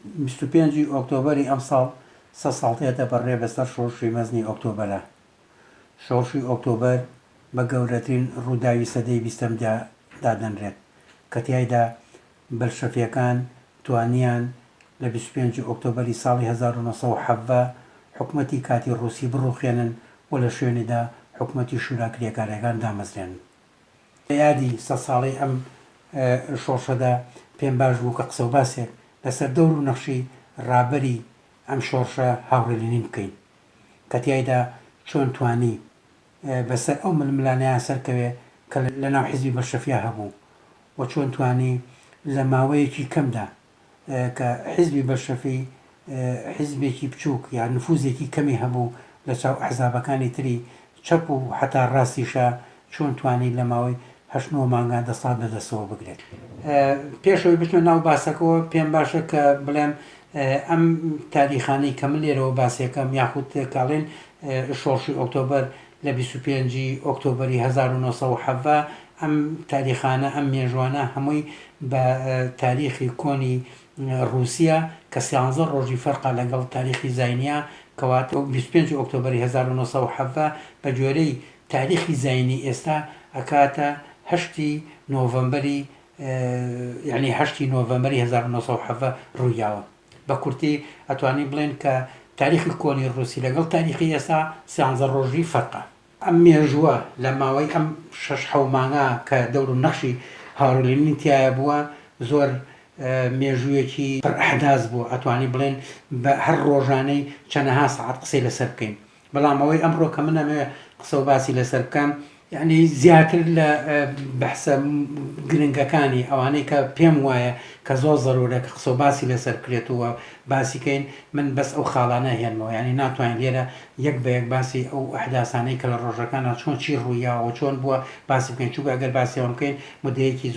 25 ئۆکتۆبەری ئەم ساڵ سە ساڵتێتە بەڕێ بەسەر شۆڕشی مەزنی ئۆکتۆبەرە. شۆڕشی ئۆکتۆبەر بە گەورەترین ڕووداوی سەدەی 20دا دادەنرێت کە تیایدا بەلشەفیەکان توانیان لە 25 ئۆکتۆبەری ساڵی 1970 حکومەتی کاتی ڕووسی بڕوخێنن و لە شوێنێدا حکومەتی شورا کرێکارەکان دامەزرێن. یادی سە ساڵی ئەم شۆڕشەدا پێم باش بوو کە قسە و باسێک لەسەر دەور و نەخشی ڕابەری ئەم شۆڕشە هاوڕێلێنین بکەین کە تیایدا چۆن توانی بەسەر ئەو ململانەیان سەرکەوێ کە لە ناو حیزبی بەلشەفیا هەبوو و چۆن توانی لە ماوەیەکی کەمدا کە حیزبی بەلشەفی حیزبێکی بچووک یان نفوزێکی کەمی هەبوو لە چاو ئەحزابەکانی تری چەپ و حتا ڕاستیشە چۆن توانی لە ماوەی 8 مانگا دەسات بەدەستەوە بگرێت. پێشەوەی بچمە ناو باسەکەەوە پێم باشە کە بڵێم ئەم تاریخانەی کەم لێرەوە باسیەکەم یاخود کاڵێن شۆڕشی ئۆکتۆبەر لە 25 ئۆکتۆبەری 1970 ئەم تاریخانە ئەم مێژوانە هەمووی بە تاریخی کۆنی رووسیا کە 13 ڕۆژی فەرقا لەگەڵ تاریخی زاینیا کەواتە 25 ئۆکتۆبەری 1970 بە جۆرەی تاریخی زاینی ئێستا ئەکاتە 8 نۆڤەمبەری یعنی 8 نۆڤەمبەری 1970 ڕوویاوە. بە کورتی ئەتوانین بڵێن کە تاریخی کۆنی ڕووسی لەگەڵ تاریخی ئێستا 13 ڕۆژی فەرقە. ئەم مێژووە لە ماوەی ئەم 6 مانگا کە دەور و نەخشی هاوڕێلێنین تایە بووە زۆر مێژوویەکی پڕ ئەحداث بوو، ئەتوانی بڵێن بە هەر ڕۆژانەی چەندەها سەعات قسەی لەسەر بکەین. بەڵام ئەوەی ئەمڕۆ کە من ئەمەوێ قسە و باسی لەسەر بکەم یعنی زیاتر لە بەحسە گرنگەکانی ئەوانەی کە پێم وایە کە زۆر زەرورە کە قسە و باسی لەسەر بکرێتەوە باسیکەین من بەس ئەو خاڵانە هێنمەوە، ینی ناتوانین لێرە یەک بە یەک باسی ئەو ئەحداسانەی کە لە ڕۆژەکانە چۆن چی ڕوویاوە چۆن بووە باسی بکەین، چووکە ئەگەر باسیەوە بکەین مدەیەکی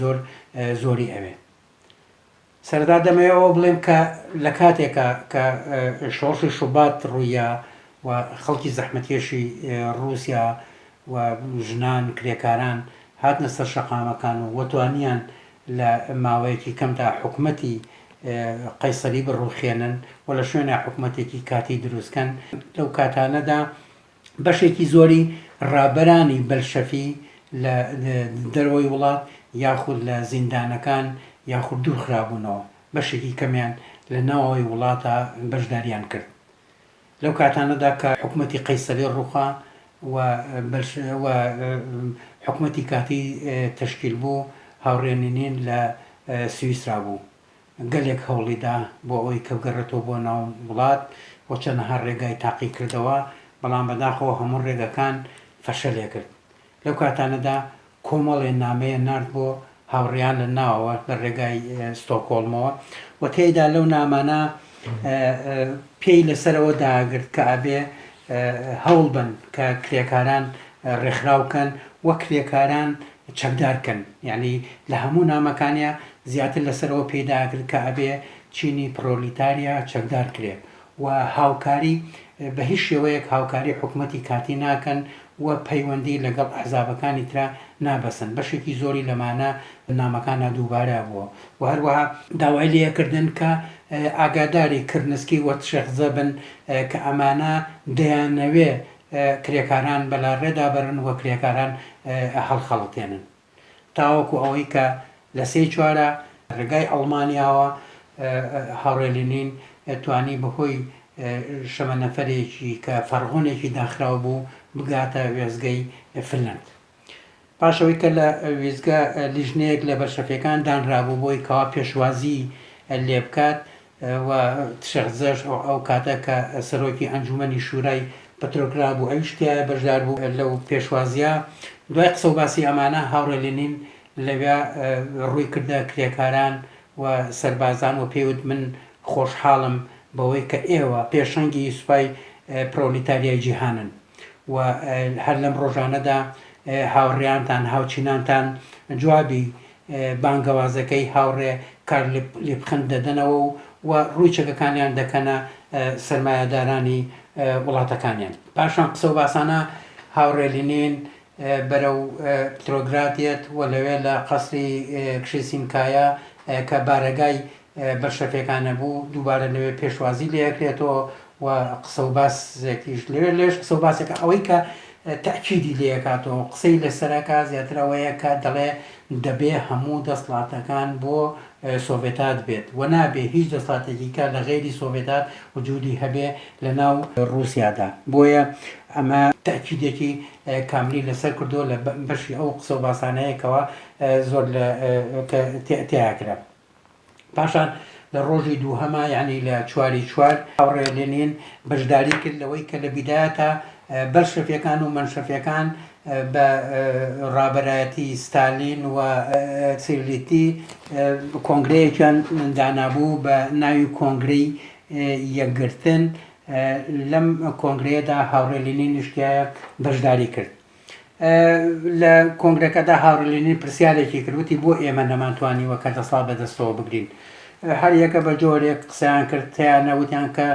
زۆری ئەوێ. سەرەتا دەمەوێتەوە بڵێم کە لە کاتێکە کە شۆڕشی شوبات ڕوویە و خەڵکی زەحمەتکێشی رووسیا و ژنان کرێکاران هاتنە سەر شەقامەکان و وەتوانیان لە ماوەیەکی کەمدا حکومەتی قەیسەری بڕووخێنن و لە شوێنە حکومەتێکی کاتی دروستکەن. لەو کاتانەدا بەشێکی زۆری ڕابەرانی بەلشەفی لە دەرەوەی وڵات یاخود لە زیندانەکان یاخود دوورخرابوونەوە، بەشێکی کەمیان لە ناوەوەی وڵاتە بەشداریان کرد. لەو کاتانەدا کە حکومەتی قەیسەری ڕووخا و حکومەتی کاتی تەشکیل بوو هاوڕێنینین لە سویسرا بوو، گەلێک هەوڵیدا بۆ ئەوەی کە بگەڕێتەوە بۆ ناو وڵات و چەندەها ڕێگای تاقی کردەوە، بەڵام بەداخەوە هەموو ڕێگەکان فەشەلێ کرد. لەو کاتانەدا کۆمەڵێ نامەیە نرد بۆ هاوڕێیان لە ناوەوە لە ڕێگای ستۆکۆڵمەوە و تێیدا لەو نامانە پێی لەسەرەوە داگرت کە ئابێ هەوڵ بن کە کرێکاران ڕێکخراوکەن و کرێکاران چەکدارکەن، یعنی لە هەموو نامەکانیە زیاتر لەسەرەوە پێداگرت کە ئەبێ چینی پرۆلیتاریا چەکدار کرێ و هاوکاری بە هیچ شێوەیەک هاوکاری حکومەتی کاتی ناکەن و پەیوەندی لەگەڵ ئەحزابەکانی ترا نابەسن. بەشێکی زۆری لەمانە نامەکانە دووبارە بووە و هەروەها داوای لێکردن کە ئاگاداری کردنسکی وە شێخزە بن کە ئەمانە دەیانەوێ کرێکاران بەلا ڕێدا بەرن و کرێکاران هەڵخەڵەتێنن، تاوەکو ئەوەی کە لە 3/4 ڕێگای ئەڵمانیاوە هاوڕێلێنین توانی بەهۆی شەمە نەفەرێکی کە فەرغۆنێکی داخراوە بوو بگاتە وێزگەی فنلەند. پاشەوەی کە لە وێزگە لیژنەیەک لە بەرشەفەکان دانرابوو بۆی کەوا پێشوازی لێ بکات و شێخزەش ئەو کاتە کە سەرۆکی ئەنجومەنی شورای پەترۆگرا بوو ئەوی شتیایە بەشدار بوو لەو پێشوازیە. دوای قسە و باسی ئەمانە هاوڕێلێنین لەوێ ڕووی کردە کرێکاران و سەربازان و پێوت من خۆشحاڵم بەوەی کە ئێوە پێشەنگی سوپای پرۆلیتاریای جیهانن و هەر لەم ڕۆژانەدا هاوڕێیانتان هاوچینانتان جوابی بانگەوازەکەی هاوڕێ کار لێبخەن دەدەنەوە و ڕووی چەکەکانیان دەکەنە سەرمایەدارانی وڵاتەکانیان. پاشان قسە و باسانە هاوڕێلێنین بەرەو پترۆگرادێت و لەوێ لە قەسری کشیسینکایە کە بارەگای بەرشەفەکانە بوو دووبارە لەوێ پێشوازی لەکرێتەوە و قسە و باسێکیش لێ لێش قسە و باسێکە ئەوەی کە تەکیدی لێکاتەوە قسەی لەسەرەکە زیاترەوەیە کە دەڵێ دەبێ هەموو دەسڵاتەکان بۆ سۆڤێتات بێت و نابێ هیچ دەسڵاتێکی کە لە غێری سۆڤێتات وجودی هەبێ لە ناو رووسیادا بۆیە ئەمە تەکیدێکی کاملی لەسەر کردو لە بەشی ئەو قسە و باسانەیەکەوە زۆر تیاکرا پاشان لە ڕۆژی دووهەمە یعنی لە چواری چوار هاوڕێ لێنین بەشداری کرد لەوەی کە لە بیدایەتە بەرشەفیەکان و منشەفیەکان بە ڕابەرایەتی ستالین و سیلیتی کۆنگرەیەکیان دانابوو بە ناوی کۆنگرەی یەکگرتن لەم کۆنگرەیەدا هاوڕێ لێنین نیشتیایە بەشداری کرد لە کۆنگرەکەدا هاوڕێ لێنین پرسیارێکی کردوتی بۆ ئێمە نەمانتوانیوە کە دەسەڵات بەدەستەوە بگرین هەر یەکە بە جۆرێک قسەیان کرد تیانەوتیان کە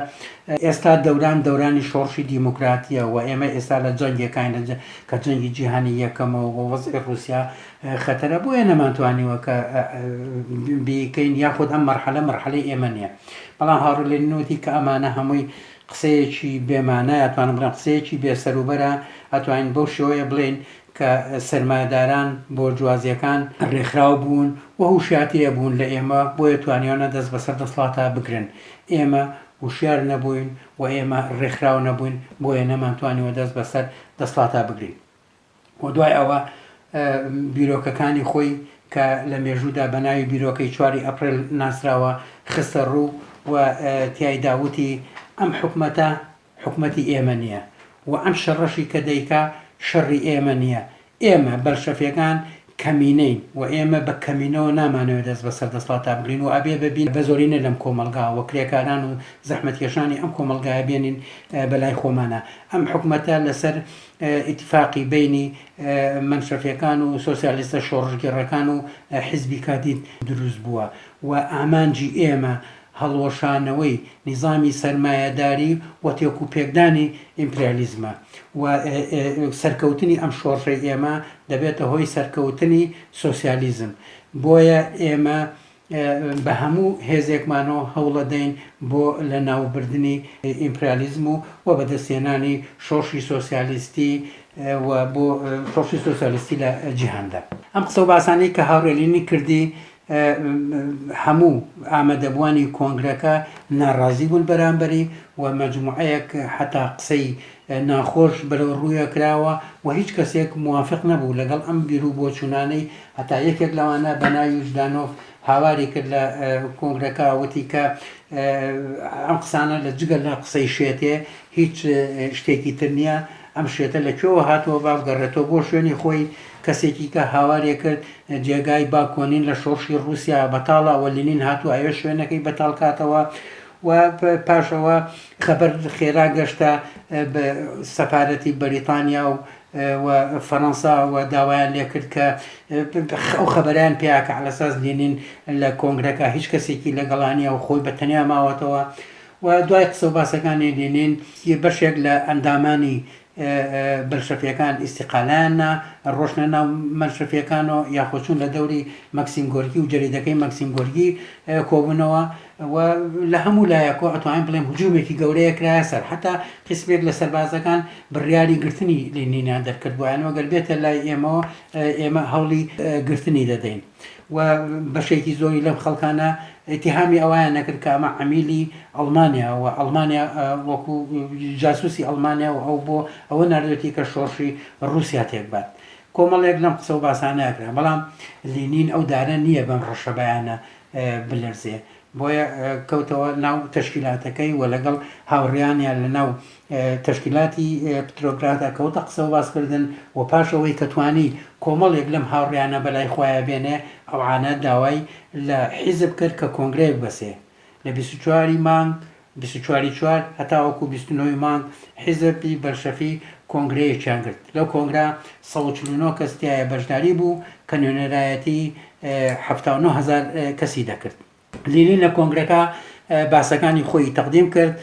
ئێستا دەورانی شۆڕشی دیموکراتیە و ئێمە ئێستا لە جەنگەکان کە جەنگی جیهانی یەکەمەوە بۆ وەزعی رووسیا خەتەرە بۆیە نەمانتوانیوە کە بیکەین یاخود ئەم مەرحەلەی ئێمە نییە بەڵام هاوڕێ لێنینوتی کە ئەمانە هەمووی قسەیەکی بێمانە ئەتوانم بڵێم قسەیەکی بێسەروبەرە ئەتوانین بەو شێوەیە بڵێن کە سەرمایهداران بۆ جوازیەکان ڕێکخراو بوون و هوشیاتیە بوون لە ئێمە بۆیە توانیانە دەست بەسەر دەسڵاتە بگرن ئێمە وشیار نەبووین و ئێمە ڕێکخراو نەبووین بۆیە نەمانتوانیوە دەست بەسەر دەسڵاتە بگرین و دوای ئەوە بیرۆکەکانی خۆی کە لە مێژوودا بە ناوی بیرۆکەی 4 ئەپریل ناسراوە خستە ڕوو و تیایداوتی ئەم حکومەتی ئێمە نییە و ئەم شەڕەشی کە دەیکا شەڕی ئێمە نییە ئێمە بەرشەفیەکان کەمینەین و ئێمە بە کەمینەوە نامانەوێت دەست بەسەر دەسڵاتە بگرین و ئەبێ ببین بە زۆرینە لەم کۆمەلگا و کرێکاران و زەحمەتکێشانی ئەم کۆمەلگایە بێنین بەلای خۆمانە ئەم حکومەتە لەسەر ئیتیفاقی بینی منشەفیەکان و سۆسیالیستە شۆڕژگەڕەکان و حیزبی کادید دروست بووە و ئامانجی ئێمە هەڵوەشانەوەی نیزامی سەرمایەداری و تێکو پێکدانی ئیمپریالیزمە و سەرکەوتنی ئەم شۆڕشەی ئێمە دەبێتە هۆی سەرکەوتنی سۆسیالیزم بۆیە ئێمە بە هەموو هێزێکمانەوە هەوڵەدەین بۆ لە ناوبردنی ئیمپریالیزم و بەدەستێنانی شۆڕشی سۆسیالیستی و بۆ شۆڕشی سۆسیالیستی لە جیهاندا ئەم قسە و باسانەی کە هاوڕێ لێنین کردی هەموو ئامادەبوانی کۆنگرەکە ناڕازی بوون بەرامبەری و مەجموعەیەک حتا قسەی ناخۆش بەرەو ڕوویە کراوە و هیچ کەسێک موافق نەبوو لەگەڵ ئەم بیر و بۆچوونانەی هەتا یەکێک لەوانە بە ناوی ژدانۆف هاواری کرد لە کۆنگرەکە وتی کە ئەم قسانە لە جگەل لە قسەی شێتێ هیچ شتێکی تر نییە ئەم شێتە لەکوێوە هاتووە بابگەڕێتەوە بۆ شوێنی خۆی کەسێکی کە هاوارێ کرد جێگای باکۆنین لە شۆڕشی رووسیا بەتاڵە و لێنین هاتووە ئەوێ شوێنەکەی بەتاڵ کاتەوە و پاشەوە خەبەر خێرا گەشتە بە سەفارەتی بەریتانیا و فەڕەنسا و داوایان لێ کرد کە ئەو خەبەریان پیاکە عەلەساس لێنین لە کۆنگرەکە هیچ کەسێکی لەگەڵانیە و خۆی بە تەنیا ماوەتەوە و دوای قسە و باسەکانی لێنین بەشێک لە ئەندامانی بەرشەفیەکان ئیستیقالایانە ڕۆشنە ناو منشەفیەکانەوە یاخۆچوون لە دەوری مەکسیم گۆرکی و جەریدەکەی مەکسیم گۆرکی کۆبوونەوە و لە هەموو لایەکۆ ئەتوانین بڵێم هجوومێکی گەورەیە کرایە سەر حتا قسمێک لە سەربازەکان بڕیاری گرتنی لێنینیان دەرکرد بۆیانەوە گەر بێتە لای ئێمەوە ئێمە هەوڵی گرتنی دەدەین و بەشێکی زۆری لەم خەڵکانە اتهامی ئەویان نەکرد کە ئەمە عەمیلی ئەڵمانیا و ئەڵمانیا وەکو جاسووسی ئەڵمانیا و ئەو بۆ ئەوە ناردێتی کە شۆڕشی رووسیا تێکبات کۆمەڵێک لەم قسە و باسانەکرا بەڵام لێنین ئەو دارە نییە بەم ڕەشەبەیانە بلەرزێ بۆیە کەوتەوە ناو تەشکیلاتەکەی و لەگەڵ هاوڕێیانیان لە ناو تەشکیلاتی پترۆگراتە کەوتە قسە و باسکردن و پاشەوەی کە توانی کۆمەڵێک لەم هاوڕێیانە بەلای خۆیان بێنێ ئەوانە داوای لە حیزب کرد کە کۆنگرەیەک بەسێ لە 24 مانگ 24 هەتاوەکو 29 مانگ حیزبی بەرشەفی کۆنگرەیەکیان کرد لەو کۆنگرا 149 کەس تایە بەشداری بوو کە نوێنەرایەتی 79,000 کەسی دەکرد لێنین لە کۆنگرەکە باسەکانی خۆی تەقدیم کرد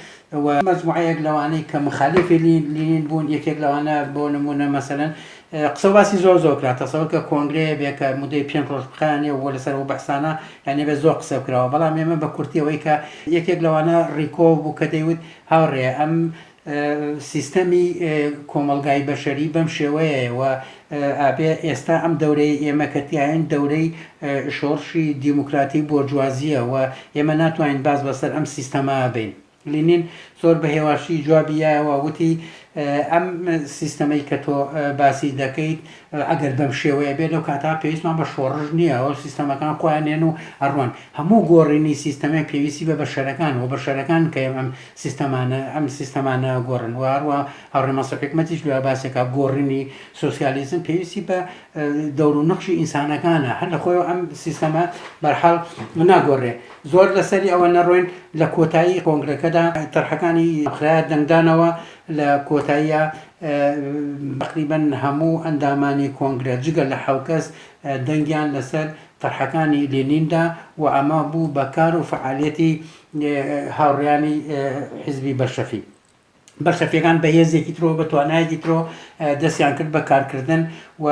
و مەجموعەیەک لەوانەی کە مخالفی لێنین بوون یەکێک لەوانە بۆ نمونە مەسەلەن قسە باسی زۆر کرا تەسەوەر کە کۆنگرەیە بێ کە مودەی 5 ڕۆژ بخانێ و لەسەر و بەحسانە یعنی بە زۆر قسە بکراوە بەڵام ئێمە بە کورتیەوەی کە یەکێک لەوانە ڕیکۆ بوو کە دەیوت هاوڕێ ئەم سیستەمی کۆمەلگای بەشەری بەم شێوەیە و ئابێ ئێستا ئەم دەورەی ئێمە کەتیایەن دەورەی شۆڕشی دیموکراتی بۆرجوازیە و ئێمە ناتوانین باز بەسەر ئەم سیستەما بین. لینین زۆر بە هێواشی جوابیایەوە وتی ئەم سیستەمەی کە تۆ باسی دەکەیت ئەگەر بەم شێوەیە بێت لەو کاتا پێویستمان بە شۆڕژ نییە ئەو سیستەمەکان خۆیانێن و ئەڕوان هەموو گۆڕینی سیستەمە پێویستی بە بەشەرەکان و بەشەرەکان کە ئەم سیستەمانە گۆڕن و هەروە هەڕێمەسە حکومەتیش لە باسێکە گۆڕینی سۆسیالیزم پێویستی بە دەور و نەخشی ئینسانەکانە هەر لە خۆی ئەم سیستەمە بەرحاڵ ناگۆڕێ زۆر لەسەری ئەوە نەڕۆین لە کۆتایی کۆنگرەکەدا تەرحەکانی خراە دەنگدانەوە لە کۆتاییە تقریبا هەموو ئەندامانی کۆنگرە جگە لە حەوکەس دەنگیان لەسەر تەرحەکانی لێنیندا و ئەمە بوو بەکار و فعالیەتی هاوڕێیانی حیزبی بەشەفی بەشەفیەکان بە هێزێکی ترۆ بە توانایەکی ترۆ دەستیان کرد بە کارکردن و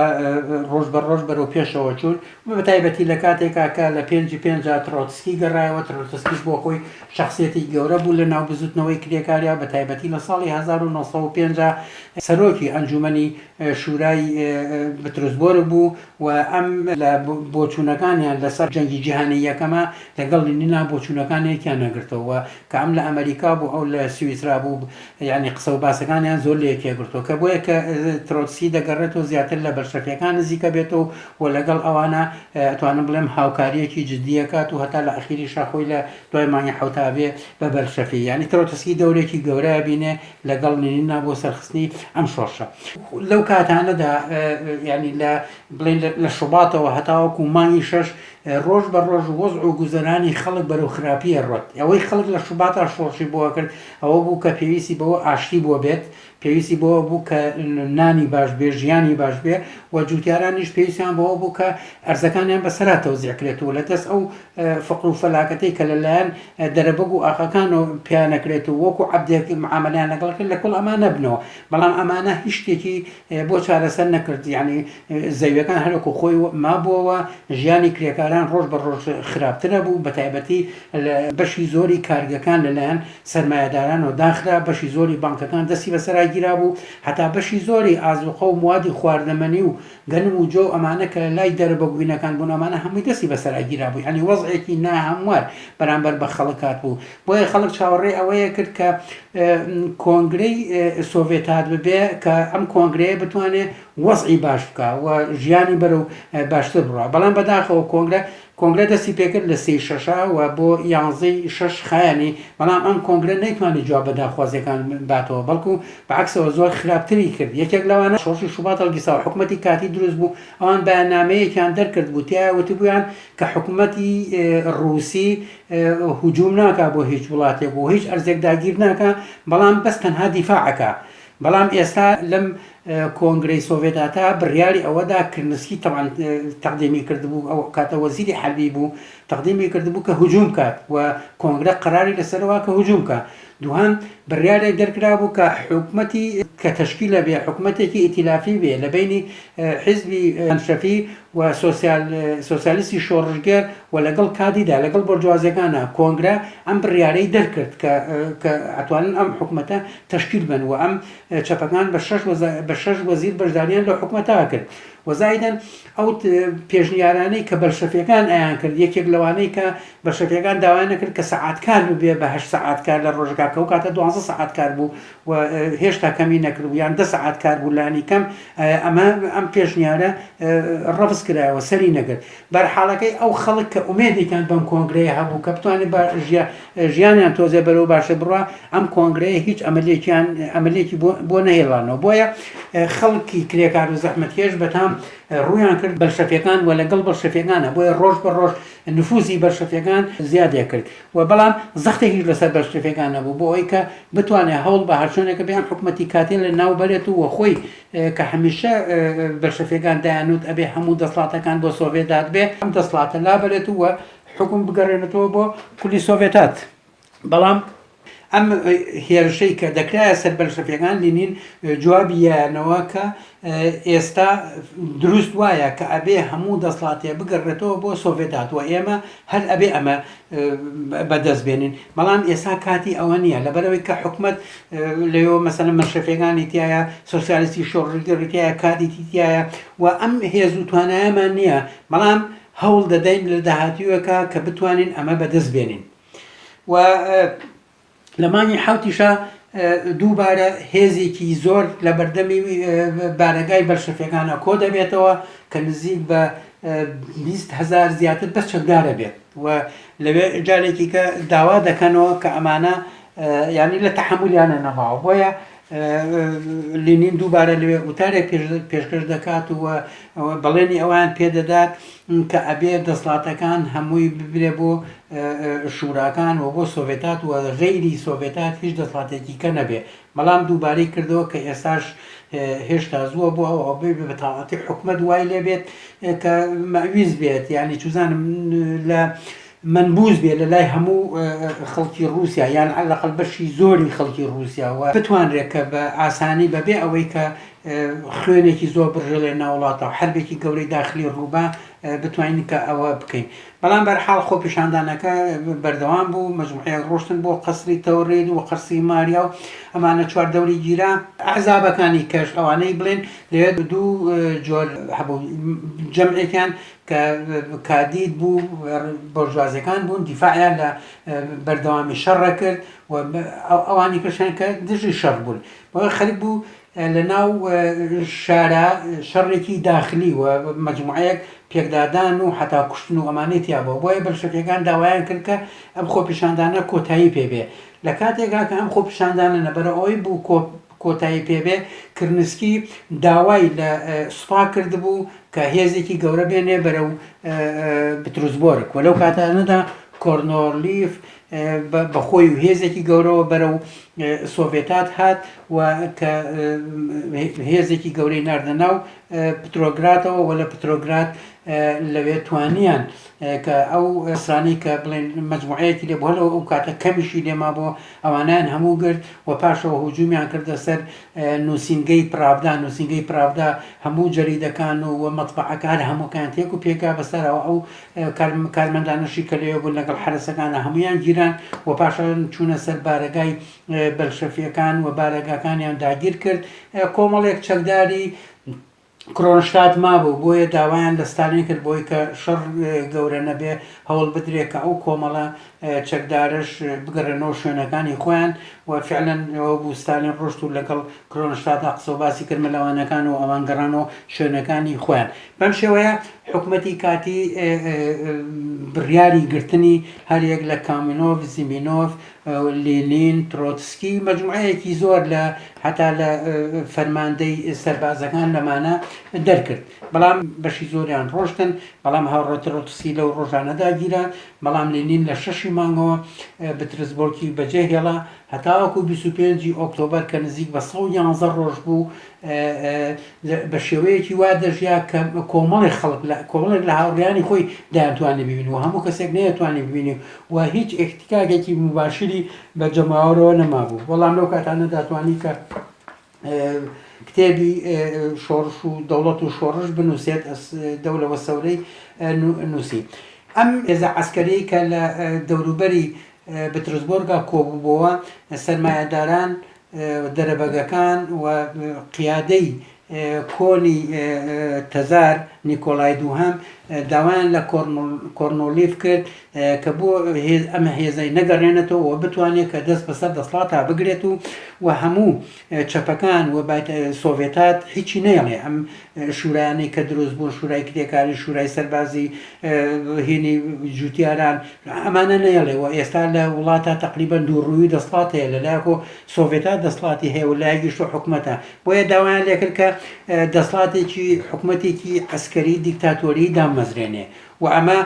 ڕۆژ بە ڕۆژ بەرەو پێشەوە چوون بە تایبەتی لە کاتێکا کە لە پێنج ترۆتسکی گەڕایەوە ترۆتسکیش بۆ خۆی شخصیەتی گەورە بوو لە ناو بزوتنەوەی کرێکاریا بە تایبەتی لە ساڵی 1950 سەرۆکی ئەنجومەنی شورای پترسبۆرگ بوو و ئەم لە بۆچوونەکانیان لەسەر جەنگی جیهانی یەکەمە لەگەڵ لینینا بۆچوونەکانێکیان نەگرتەوە کە ئەم لە ئەمریکا بوو ئەو لە سویسرا بوو یعنی قسە و باسەکانیان زۆر لە یەکێگرتەوە کە بۆیە کە ترۆتسی دەگەڕێتەوە زیاتر لە بەشەفیەکان نزیکە بێتەوە و لەگەڵ ئەوانە ئەتوانم بڵێم هاوکاریەکی جددیەکات و هەتا لە ئەخیری شاخۆی لە دوای مانگی حوتابێ بە بەرشەفی یعنی ترۆتسکی دەورێکی گەورەیە بینێ لەگەڵ لێنینا بۆ سەرخستنی ئەم شۆڕشە لەو کاتانەدا ینی لە بڵێن لە شوباتەوە هەتاوەکو مانگی 6 ڕۆژ بە ڕۆژ وەزع و گوزەرانی خەڵک بەرەو خراپیە ڕۆت ئەوەی خەڵک لە شوباتە شۆڕشی بۆ کرد ئەوە بوو کە پێویستی بەوە ئاشتی بۆ بێت پێویستی بۆ بوو کە نانی باش بێ ژیانی باش بێ و جوتیارانیش پێویستیان بەوە بوو کە ئەرزەکانیان بەسەرا تەوزیعکرێتەوە لە دەست ئەو فقر و فەلاکەتەی کە لەلایەن دەرەبەگ و ئاقەکان و پیانەکرێت و وەکو عەبدێک معامەلیان لەگەڵ کرد لە کۆڵ ئەمانە بنەوە بەڵام ئەمانە هیچ شتێکی بۆ چارەسەر نەکرد یعنی زەویەکان هەرۆکو خۆی مابووەوە ژیانی کرێکاران ڕۆژ بە ڕۆژ خراپترە بوو بە تایبەتی بەشی زۆری کارگەکان لەلایەن سەرمایەداران و داخرا بەشی زۆری بانکەکان دەستی بەسەرا گیرا بوو هەتا بەشی زۆری ئازوقە و موادی خواردەمەنی و گەنم و جۆ ئەمانە کە لای دەرەبەگوینەکان بوون ئەمانە هەمووی دەستی بەسەرا گیرا بوو ینی وەزعێکی ناهەموار بەرامبەر بە خەڵکات بوو بۆیە خەڵک چاوەڕێ ئەوەیە کرد کە کۆنگرەی سۆڤێتات ببێ کە ئەم کۆنگرەیە بتوانێت وەزعی باش بکە و ژیانی بەرەو باشتر بڕە بەڵام بەداخەوە کۆنگرە دەستی پێکرد لە 36 و بۆ 11 خایانی بەڵام ئەم کۆنگرە نەیتوانێت جواب بەداخوازیەکان باتەوە بەڵکو بەعکسەوە زۆر خراپتری کرد یەکێک لەوانە شۆڕشی شوبات هەڵگیرا و حکوومەتی کاتی دروست بوو ئەوان بەیاننامەیەکیان دەرکرد بوو تیا وتی بوویان کە حکوومەتی ڕووسی هجووم ناکا بۆ هیچ وڵاتێک بۆ هیچ ئەرزێک داگیر ناکە بەڵام بەس تەنها دیفاعەکە بەڵام ئێستا لەم کۆنگرەی سۆڤێتاتا بڕیاری ئەوەدا کرنسکی تەوان تەقدیمی کردبوو ئەو کاتە وەزیری حەربی بوو تەقدیمی کردبوو کە هجووم کات و کۆنگرە قەراری لەسەرەوە کە هجووم کە دووهەم بڕیارێک دەرکرا بوو کە حکوومەتی کە تەشکیلە بێ حکوومەتێکی ئیتیلافی بێ لە بینی حیزبی ئەنشەفی و سۆسیالیستی شۆڕژگەر و لەگەڵ کادیدا لەگەڵ بۆرجوازیەکانە کۆنگرە ئەم بڕیارەی دەرکرد کە ئەتوانن ئەم حکوومەتە تەشکیل بن و ئەم چەپەکان بە 6 وەزیر بەشداریان لە حکوومەتە کرد وەزایدەن ئەو پێشنیارانەی کە بەرشەفیەکان ئەیان کرد یەکێک لەوانەی کە بەرشەفیەکان داوای نەکرد کە سەعاتکار ببێ بە 8 سەعاتکار لە ڕۆژگا کە ئەو کاتە 12 سەعاتکار بوو و هێشتا کەمی نەکرد و یان 10 سەعاتکار بوو لانی کەم ئەم پێشنیارە ڕەفز کرایەوە سەری نەگرت بەرحاڵەکەی ئەو خەڵک کە ئومێدێکیان بەم کۆنگرەیە هەبوو کە بتوانێت ژیانیان تۆزێ بەرەو باشە بڕوا ئەم کۆنگرەیە هیچ ئەمەلێکی بۆ نەهێڵانەوە بۆیە خەڵکی کرێکار و زەحمەتکێش بەتام ڕویان کرد بەرشەفیەکان و لەگەڵ بەرشەفیەکانە بۆیە ڕۆژ بە ڕۆژ نفوزی بەرشەفیەکان زیادێ کرد و بەڵام زەختێکیش لەسەر بەرشەفیەکانە بوو بۆ ئەوەی کە بتوانێت هەوڵ بە هەرچۆنێکە بێن حکوومەتی کاتێن لە ناو بەرێت و خۆی کە هەمیشە بەرشەفیەکان دایانوت ئەبێ هەموو دەسڵاتەکان بۆ سۆڤێتات بێ ئەم دەسڵاتە لا بەرێت و حکوم بگەڕێنێتەوە بۆ کولی سۆڤێتات بەڵام ئەم هێرشەی کە دەکرایە سەر بەلشەفیەکان لێنین جوابیانەوە کە ئێستا دروست وایە کە ئەبێ هەموو دەسڵاتێ بگەڕێتەوە بۆ سۆڤێتات و ئێمە هەر ئەبێ ئەمە بەدەست بێنین بەڵام ئێستا کاتی ئەوە نییە لەبەرەوەی کە حکومت لەوێ مەسەلەن مەشرفیەکانی تایە سۆسیالیستی شۆڕژگەڕی تایە کاتی تایە و ئەم هێز و توانایەمان نییە بەڵام هەوڵ دەدەین لە داهاتیوەکە کە بتوانین ئەمە بەدەست بێنین و لە مانگی حوتیشە دووبارە هێزێکی زۆر لە بەردەمی بارەگای بەلشەفیەکانە کۆ دەبێتەوە کە نزیک بە 20,000 زیاتر بەس چەکدارە بێت و لەوێ جارێکی کە داوا دەکەنەوە کە ئەمانە یعنی لە تەحملیانە نەماوە بۆیە لێنین دووبارە لەوێ وتارێک پێشکەش دەکات و بەڵێنی ئەوان پێدەدات کە ئەبێ دەسڵاتەکان هەمووی ببرێ بۆ شوراکان و بۆ سۆڤێتات و غەیری سۆڤێتات هیچ دەسڵاتێکی کە نەبێ بەڵام دووبارەی کردەوە کە ئێستاش هێشتا زووە بۆ ئەوە بەتاواتی حکومت وای لێبێت کە مەویز بێت یعنی چوزانم لە منبوز بێ لە لای هەموو خەڵکی رووسیا یان لەقل بەشی زۆری خەڵکی رووسیا و بتوانرێت کە بە ئاسانی بەبێ ئەوەی کە خوێنێکی زۆر بڕژە لێ ناوڵاتەوە حربێکی گەورەی داخلی ڕووبا بتوانین کە ئەوە بکەین بەڵام بەرحاڵ خۆپیشاندانەکە بەردەوام بوو مەجموعەیەک ڕۆشتن بۆ قەسری تەورید و قەرسی ماریا و ئەمانە چواردەوری گیرا ئەحزابەکانی کەش ئەوانەی بڵێن لەوێ دوو جۆر هەبوو جەمعێکیان کە کادید بوو بۆرژوازیەکان بوون دیفاعیان لە بەردەوامی شەڕە کرد و ئەوانی کەشیان کە دژی شەڕ بوون بۆ خەریک بوو لە ناو شارە شەڕێکی داخلی و مەجموعەیەک پێکدادان و حتا کوشتن و ئەمانەی تیابەوە بۆیە بەلشەفیەکان داوایان کرد کە ئەم خۆپیشاندانە کۆتایی پێبێ لە کاتێکا کە ئەم خۆپیشاندانە نەبەرەوەی بوو کۆتایی پێبێ کرنسکی داوای لە سوپا کردبوو کە هێزێکی گەورە بێنێ بەرەو پتروسبۆرگ و لەو کاتانەدا کۆرنۆلیف بەخۆی و هێزێکی گەورەوە بەرەو سۆڤێتات هات و کە هێزێکی گەورەی ناردە ناو پترۆگراتەوە و لە پترۆگرات لەوێ توانیان کە ئەو ئەسرانی کە بڵێن مەجموعەیەکی لێ بۆلەوە ئەو کاتە کەمیشی لێما بۆ ئەوانیان هەموو گرت و پاشەوە هجوومیان کردە سەر نووسینگەی پراودا نووسینگەی پراودا هەموو جەریدەکان و مەتبعەکان هەمووکان تێک و پێکا بەسەرەوە ئەو کارمەندانەشی کە لێوە بوون لەگەڵ حرەسەکانە هەمویان گیران و پاشە چوونە سەر بارەگای بەلشەفیەکان و بارەگاکانیان داگیر کرد کۆمەڵێک چەکداری کرۆنشتات مابوو بۆیە داوایان لە ستالین کرد بۆی کە شەڕ گەورە نەبێ هەوڵ بدرێت کە ئەو کۆمەڵە چەکدارش بگەڕێنەوە شوێنەکانی خۆیان و فعلەن ئەوە بوو ستالین ڕۆشت و لەگەڵ کرۆنشتاتا قسە و باسی کرد مەلەوانەکان و ئەوان گەڕانەوە شوێنەکانی خۆیان بەم شێوەیە حکومەتی کاتی بڕیاری گرتنی هەریەک لە کامینۆف زیمینۆف لێنین ترۆتسکی مەجموعەیەکی زۆر لە حتا لە فەرماندەی سەربازەکان لەمانە دەرکرد بەڵام بەشی زۆریان ڕۆشتن بەڵام هاوڕێ ترۆتسکی لەو ڕۆژانەدا گیرا بەڵام لێنین لە 6 مانگەوە پترسبۆرگی بەجێ هێڵا هەتاوەکو 25 ئۆکتۆبەر کە نزیک بە 111 ڕۆژ بوو بە شێوەیەکی وا دەژیا کە کۆمەڵی خەڵک کۆمەڵێک لە هاوڕێیانی خۆی دایانتوانێت ببینی و هەموو کەسێک نەیەتوانێت ببینی و هیچ احتیکاکێکی مباشری بە جەماوەرەوە نەمابوو بەڵام لەو کاتانە داتوانی کە کتێبی شۆڕش و دەوڵەت و شۆڕش بنووسێت دەولەوە سەورەی نووسی ئەم هێزە عەسکەریی کە لە دەوروبەری پترسبۆرگا کۆبووبەوە سەرمایەداران دەرەبەگەکان و قیادەی کۆنی تەزار نیکۆلای دووهەم داوایان لە کۆرنۆلیف کرد کە بۆ ئەمە هێزەی نەگەڕێنێتەوە و بتوانێت کە دەست بەسەر دەسڵاتە بگرێت و هەموو چەپەکان و سۆڤێتات هیچی نەیەڵێ ئەم شورایانەی کە دروست بوون شورای کرێکاری شورای سەربازی هێنی جوتیاران ئەمانە نەیەڵێ و ئێستا لە وڵاتە تقریبا دووڕووی دەسڵات هەیە لەلایەک و سۆڤێتات دەسڵاتی هەیە و لایەکیش حکومەتە بۆیە داوایان لێ کرد کە دەسڵاتێکی حکومەتێکی عەسکەری دیکتاتۆری دامەزرێنێ و ئەمە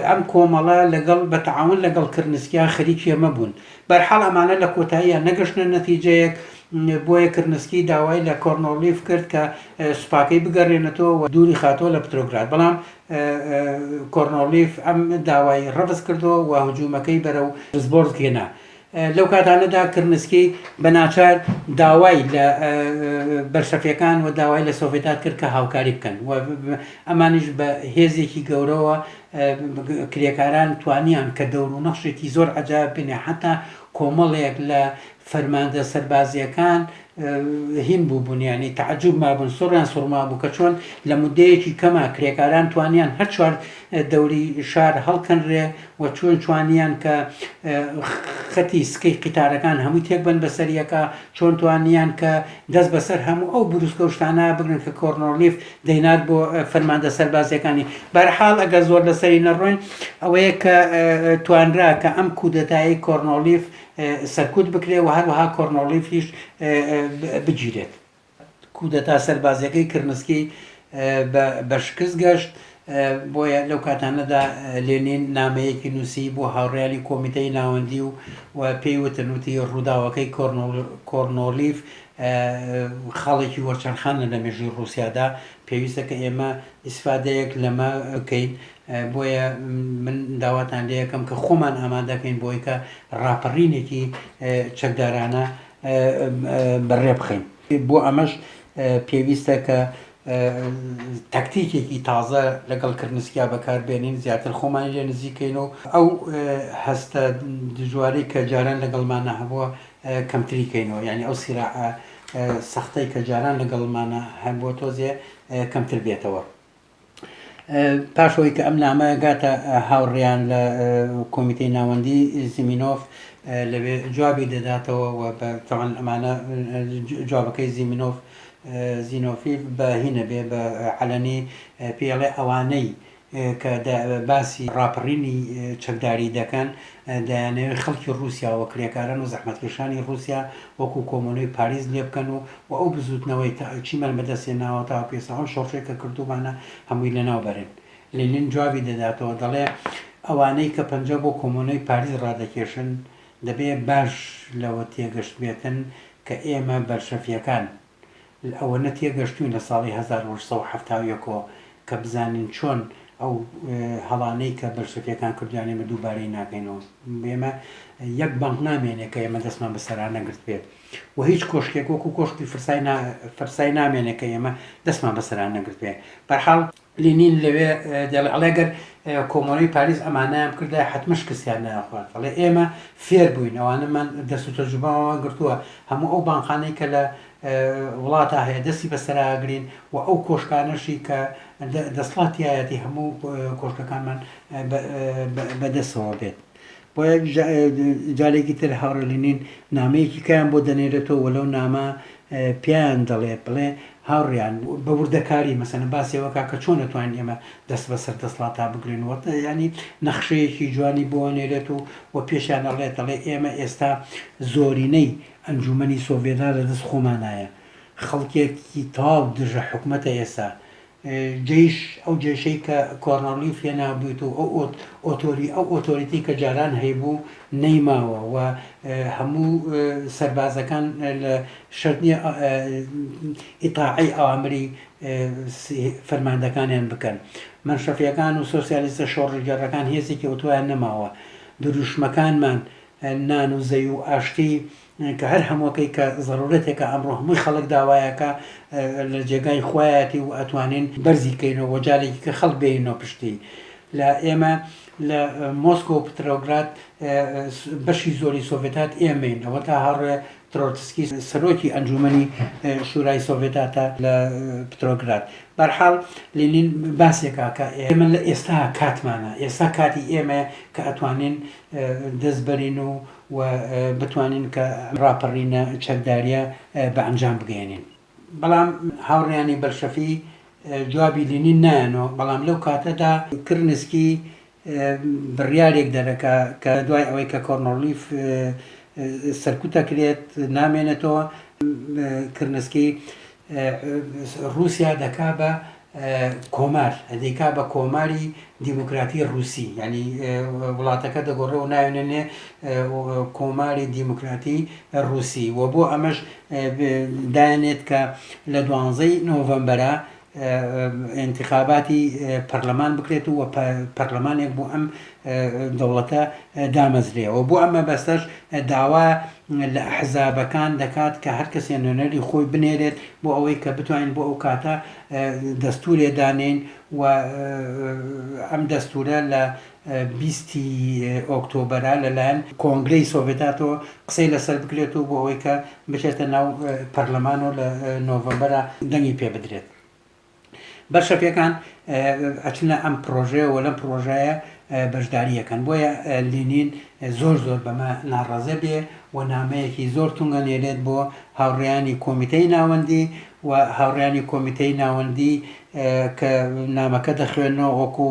ئەم کۆمەڵە لەگەڵ بەتەعاون لەگەڵ کرنسکیان خەریکی ئەمە بوون بەرحاڵ ئەمانە لە کۆتاییە نەگەشتنە نەتیجەیەک بۆیە کرنسکی داوای لە کۆرنۆلیف کرد کە سوپاکەی بگەڕێنێتەوە و دووری خاتۆ لە پترۆگراد بەڵام کۆرنۆلیف ئەم داوای ڕەفز کردەوە و هجوومەکەی بەرەو پترسبۆرگ هێنا لەو کاتانەدا کرنسکی بەناچار داوای لە بەرشەفیەکان و داوای لە سۆڤێتات کرد کە هاوکاری بکەن و ئەمانیش بە هێزێکی گەورەوە کرێکاران توانیان کە دەور و نەخشێکی زۆر عەجایب بنێ حتا کۆمەڵێک لە فەرماندە سەربازیەکان هین بوو بوونیانی تعجب مابوون سۆڕیان سوڕما بوو کە چۆن لە مودەیەکی کەما کرێکاران توانیان هەر چوار دەوری شار هەڵکەنرێ و چۆن توانیان کە خەتی سکەی قیتارەکان هەمووی تێک بن بەسەریەکە چۆن توانیان کە دەست بەسەر هەموو ئەو بروسکە و شتانە بگرن کە کۆرنۆلیف دەینات بۆ فەرماندە سەربازیەکانی بەرحاڵ ئەگەر زۆر لەسەری نەڕۆین ئەوەیە کە توانرا کە ئەم کودەتایی کۆرنۆلیف سەرکوت بکرێ و هەروەها کۆرنۆلیفیش بگیرێت کودەتا سەربازیەکەی کرنسکی بە شکست گەشت بۆیە لەو کاتانەدا لێنین نامەیەکی نووسی بۆ هاوڕێیانی کۆمیتەی ناوەندی و پێی وتنوتی ڕووداوەکەی کۆرنۆلیف خاڵێکی وەرچەرخانە لە مێژووی ڕووسیادا پێویستە کە ئێمە ئیسفادەیەک لەمە بکەین بۆیە من داواتان لێ یەکەم کە خۆمان ئامادەکەین بۆی کە ڕاپەڕینێکی چەکدارانە بەڕێ بخەین بۆ ئەمەش پێویستە کە تەکتیکێکی تازە لەگەڵ کرنسکیا بەکاربێنین زیاتر خۆمانی لێ نزیکەین و ئەو هەستە دژواری کە جاران لەگەڵمانە هەبووە کەمتریکەینەوە یعنی ئەو سیراع سەختەی کە جاران لەگەڵمانە هەبووە تۆزێ کەمتر بێتەوە پاشەوەی کە ئەم نامە گاتە هاوڕێیان لە کۆمیتەی ناوەندی زیمینۆف لەوێ جوابی دەداتەوە و بەتەوان ئەمانە جوابەکەی زینۆفیل بە هینە بێ بە عەلەنی پێڵێ ئەوانەی کە باسی ڕاپەڕینی چەکداری دەکەن دەیانەوێت خەڵکی رووسیا و کرێکاران و زەحمەتکێشانی رووسیا وەکو کۆمۆنەی پاریز لێ بکەن و ئەو بزوتنەوەی چیمەل بەدەستێناوە تا پێسەوە شۆڕشێک کە کردومانە هەمووی لەناوبەرن لێنین جوابی دەداتەوە دەڵێ ئەوانەی کە پەنجە بۆ کۆمۆنەی پاریز ڕادەکێشن دەبێ باش لەوە تێگەشت بێتن کە ئێمە بەرشەفیەکان ئەوە نەتێگەشتوین لە ساڵی 1970ەوە کە بزانین چۆن ئەو هەڵانەی کە بەرشەفیەکان کردیان ئێمە دووبارەی ناکەینەوە ئێمە یەک بانک نامێنێت کە ئێمە دەستمان بەسەران نەگرت بێت و هیچ کۆشکێک وەکو کۆشتی فرسای نامێنێت کە ئێمە دەستمان بەسەران نەگرت بێت بەرحاڵ لێنین لەوێ دەڵێگەر کۆمۆنەی پاریز ئەمانەیان کردای حتممە شکستیان ناخوات بەڵێ ئێمە فێر بووین ئەوانەمان دەست و تەجروبەوە گرتووە هەموو ئەو بانقانەی کە لە وڵاتە هەیە دەستی بەسەراگرین و ئەو کۆشکانەشی کە دەسڵاتیایەتی هەموو کۆشکەکانمان بەدەستەوە بێت بۆیە جارێکی تر هاوڕێلینین نامەیەکی کایان بۆ دەنێرێتەوە وەلەو نامە پیان دەڵێ بڵێ هاوڕیان بە وردەکاری مەسەنە باسیەوەکە کە چۆن نەتوانین ئێمە دەست بەسەر دەسڵاتا بگرینەوە ینی نەخشەیەکی جوانی بۆ نێرێت و پێشیان دەڵێت دەڵێ ئێمە ئێستا زۆرینەی ئەنجومەنی سۆڤێدا لە دەست خۆمانایە خەڵکێکی تاو دژە حکوومەتە ئێستا جێش ئەو جێشەی کە کۆرنۆلیف هێنا بوویت و ئەو ئۆتۆریتی کە جاران هەیبوو نەیماوە و هەموو سەربازەکان لە شەرنیە ئیتاعی ئەوامری فەرماندەکانیان بکەن منشەفیەکان و سۆسیالیستە شۆڕژگەڕەکان هێزێکی ئۆتۆیان نەماوە دروشمەکانمان نان و زەی و ئاشتی کە هەر هەمووەکەی کە ضرورەتێکە ئەمڕۆ هەمووی خەڵک داوایەکە لە جێگای خۆیەتی و ئەتوانین بەرزیکەینەوە وەجارێکی کە خەڵک بێنەوە پشتی لە ئێمە لە مۆسکۆ و پترۆگراد بەشی زۆری سۆڤێتات ئێمەین ئەوە تا هەڕێ ترۆتسکی سەرۆکی ئەنجومەنی شورای سۆڤێتاتە لە پترۆگراد بەرحاڵ لێنین باسێکا کە ئێمە لە ئێستا کاتمانە ئێستا کاتی ئێمە کە ئەتوانین دەستبەرین و بتوانین کە ڕاپەڕینە چەکداریە بە ئەنجام بگەێنین بەڵام هاوڕێیانی بەرشەفی جوابی لێنین نایەنەوە بەڵام لەو کاتەدا کرنسکی بڕیارێک دەرەکە کە دوای ئەوەی کە کۆرنۆلیف سەرکوتە کرێت نامێنێتەوە کرنسکی رووسیا دەکا بە کۆمار دەیکا بە کۆماری دیموکراتی رووسی ینی وڵاتەکە دەگۆڕێ و ناوێنێ کۆماری دیموکراتی رووسی و بۆ ئەمەش دایانێت کە لە 12 نۆڤەمبەرە انتخاباتی پەرلەمان بکرێت و پەرلەمانێک بۆ ئەم دەوڵەتە دامەزرێ و بۆ ئەم مەبەستەش داوا لە ئەحزابەکان دەکات کە هەر کەسێ نوێنەری خۆی بنێرێت بۆ ئەوەی کە بتوانین بۆ ئەو کاتە دەستورێ دانین و ئەم دەستورە لە 20 ئۆکتۆبەرە لەلایەن کۆنگرەی سۆڤێتاتەوە قسەی لەسەر بکرێت و بۆ ئەوەی کە بچێتە ناو پەرلەمان و لە نۆڤەمبەرە دەنگی پێ بدرێت. بەرشەفیەکان ئەچنە ئەم پرۆژەیە و لەم پرۆژەیە بەشداریەکەن بۆیە لێنین زۆر بەمە ناڕەزە بێ و نامەیەکی زۆر تونگە نێرێت بۆ هاوڕێیانی کۆمیتەی ناوەندی و هاوڕێیانی کۆمیتەی ناوەندی کە نامەکە دەخوێنەوە وەکو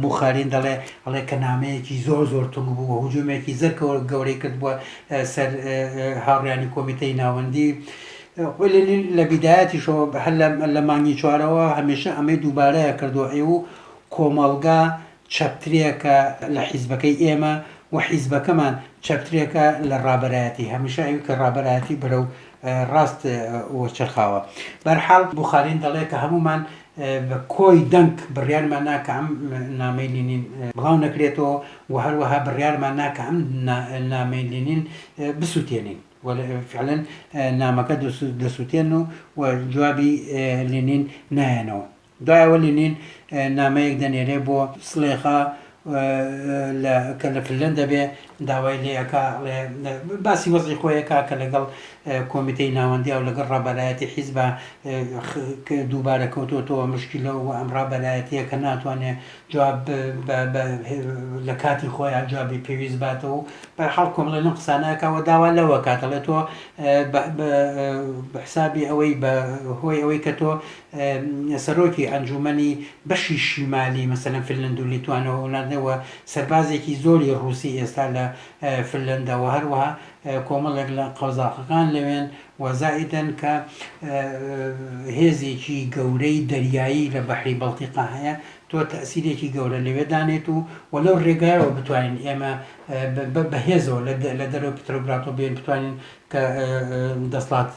بوخارین دەڵێ کە نامەیەکی زۆر تونگ بوو هجوومێکی زەر گەورەی کرد بووە سەر هاوڕێیانی کۆمیتەی ناوەندی. لە بیدایەتیشەوە هەر لە مانگی چوارەوە هەمیشە ئەمەی دووبارەیە کردووە ئێوە کۆمەڵگا چەپترێکە لە حیزبەکەی ئێمە و حیزبەکەمان چەپترێکە لە ڕابەرایەتی هەمیشە ئەوی کە ڕابەرایەتی بەرەو ڕاست وەچەرخاوە. بەرحاڵ بوخارین دەڵێ کە هەمومان بە کۆی دەنگ بڕیارمان ناکە ئەم نامەی لێنین بڵاو نەکرێتەوە و هەروەها بڕیارمان ناکە ئەم نامەی لێنین بسووتێنین فعلا نامەکە دەسووتێن و جوابی لێنین نایەنەوە. دوایەوە لێنین نامەیەک دەنێرێ بۆ سڵێخا کە لە فنلەندە بێ داوای لێەکە باسی وەزی خۆیەکە کە لەگەڵ کۆمیتەی ناوەندی و لەگەڵ ڕابەرایەتی حیزبە دووبارە کەوتۆتەوە مشکلە و ئەم ڕابەرایەتیە کە ناتوانێت جواب لە کاتی خۆیان جوابی پێویست باتەوە بەرحاڵ کۆمەڵێ لەم قسانەکەەوە داوا لەوە کاتەڵێت تۆ بەحسابی ئەوەی هۆی ئەوەی کە تۆ سەرۆکی ئەنجومەنی بەشی شیمالی مەسەلەن فنلەند و لیتوانەوە وڵاتەوە سەربازێکی زۆری ڕووسی ئێستا لە فنلەندەوە هەروەها کۆمەڵێک لە قەوزاقەکان لەوێن وەزائیدەن کە هێزێکی گەورەی دەریایی لە بەحری بەڵتیقا هەیە تۆ تەسیرێکی گەورە لەوێ دانێت و لەو ڕێگایەوە بتوانین ئێمە بەهێزەوە لە دەرەوە پترۆگراتۆ بێن بتوانین کە دەسڵات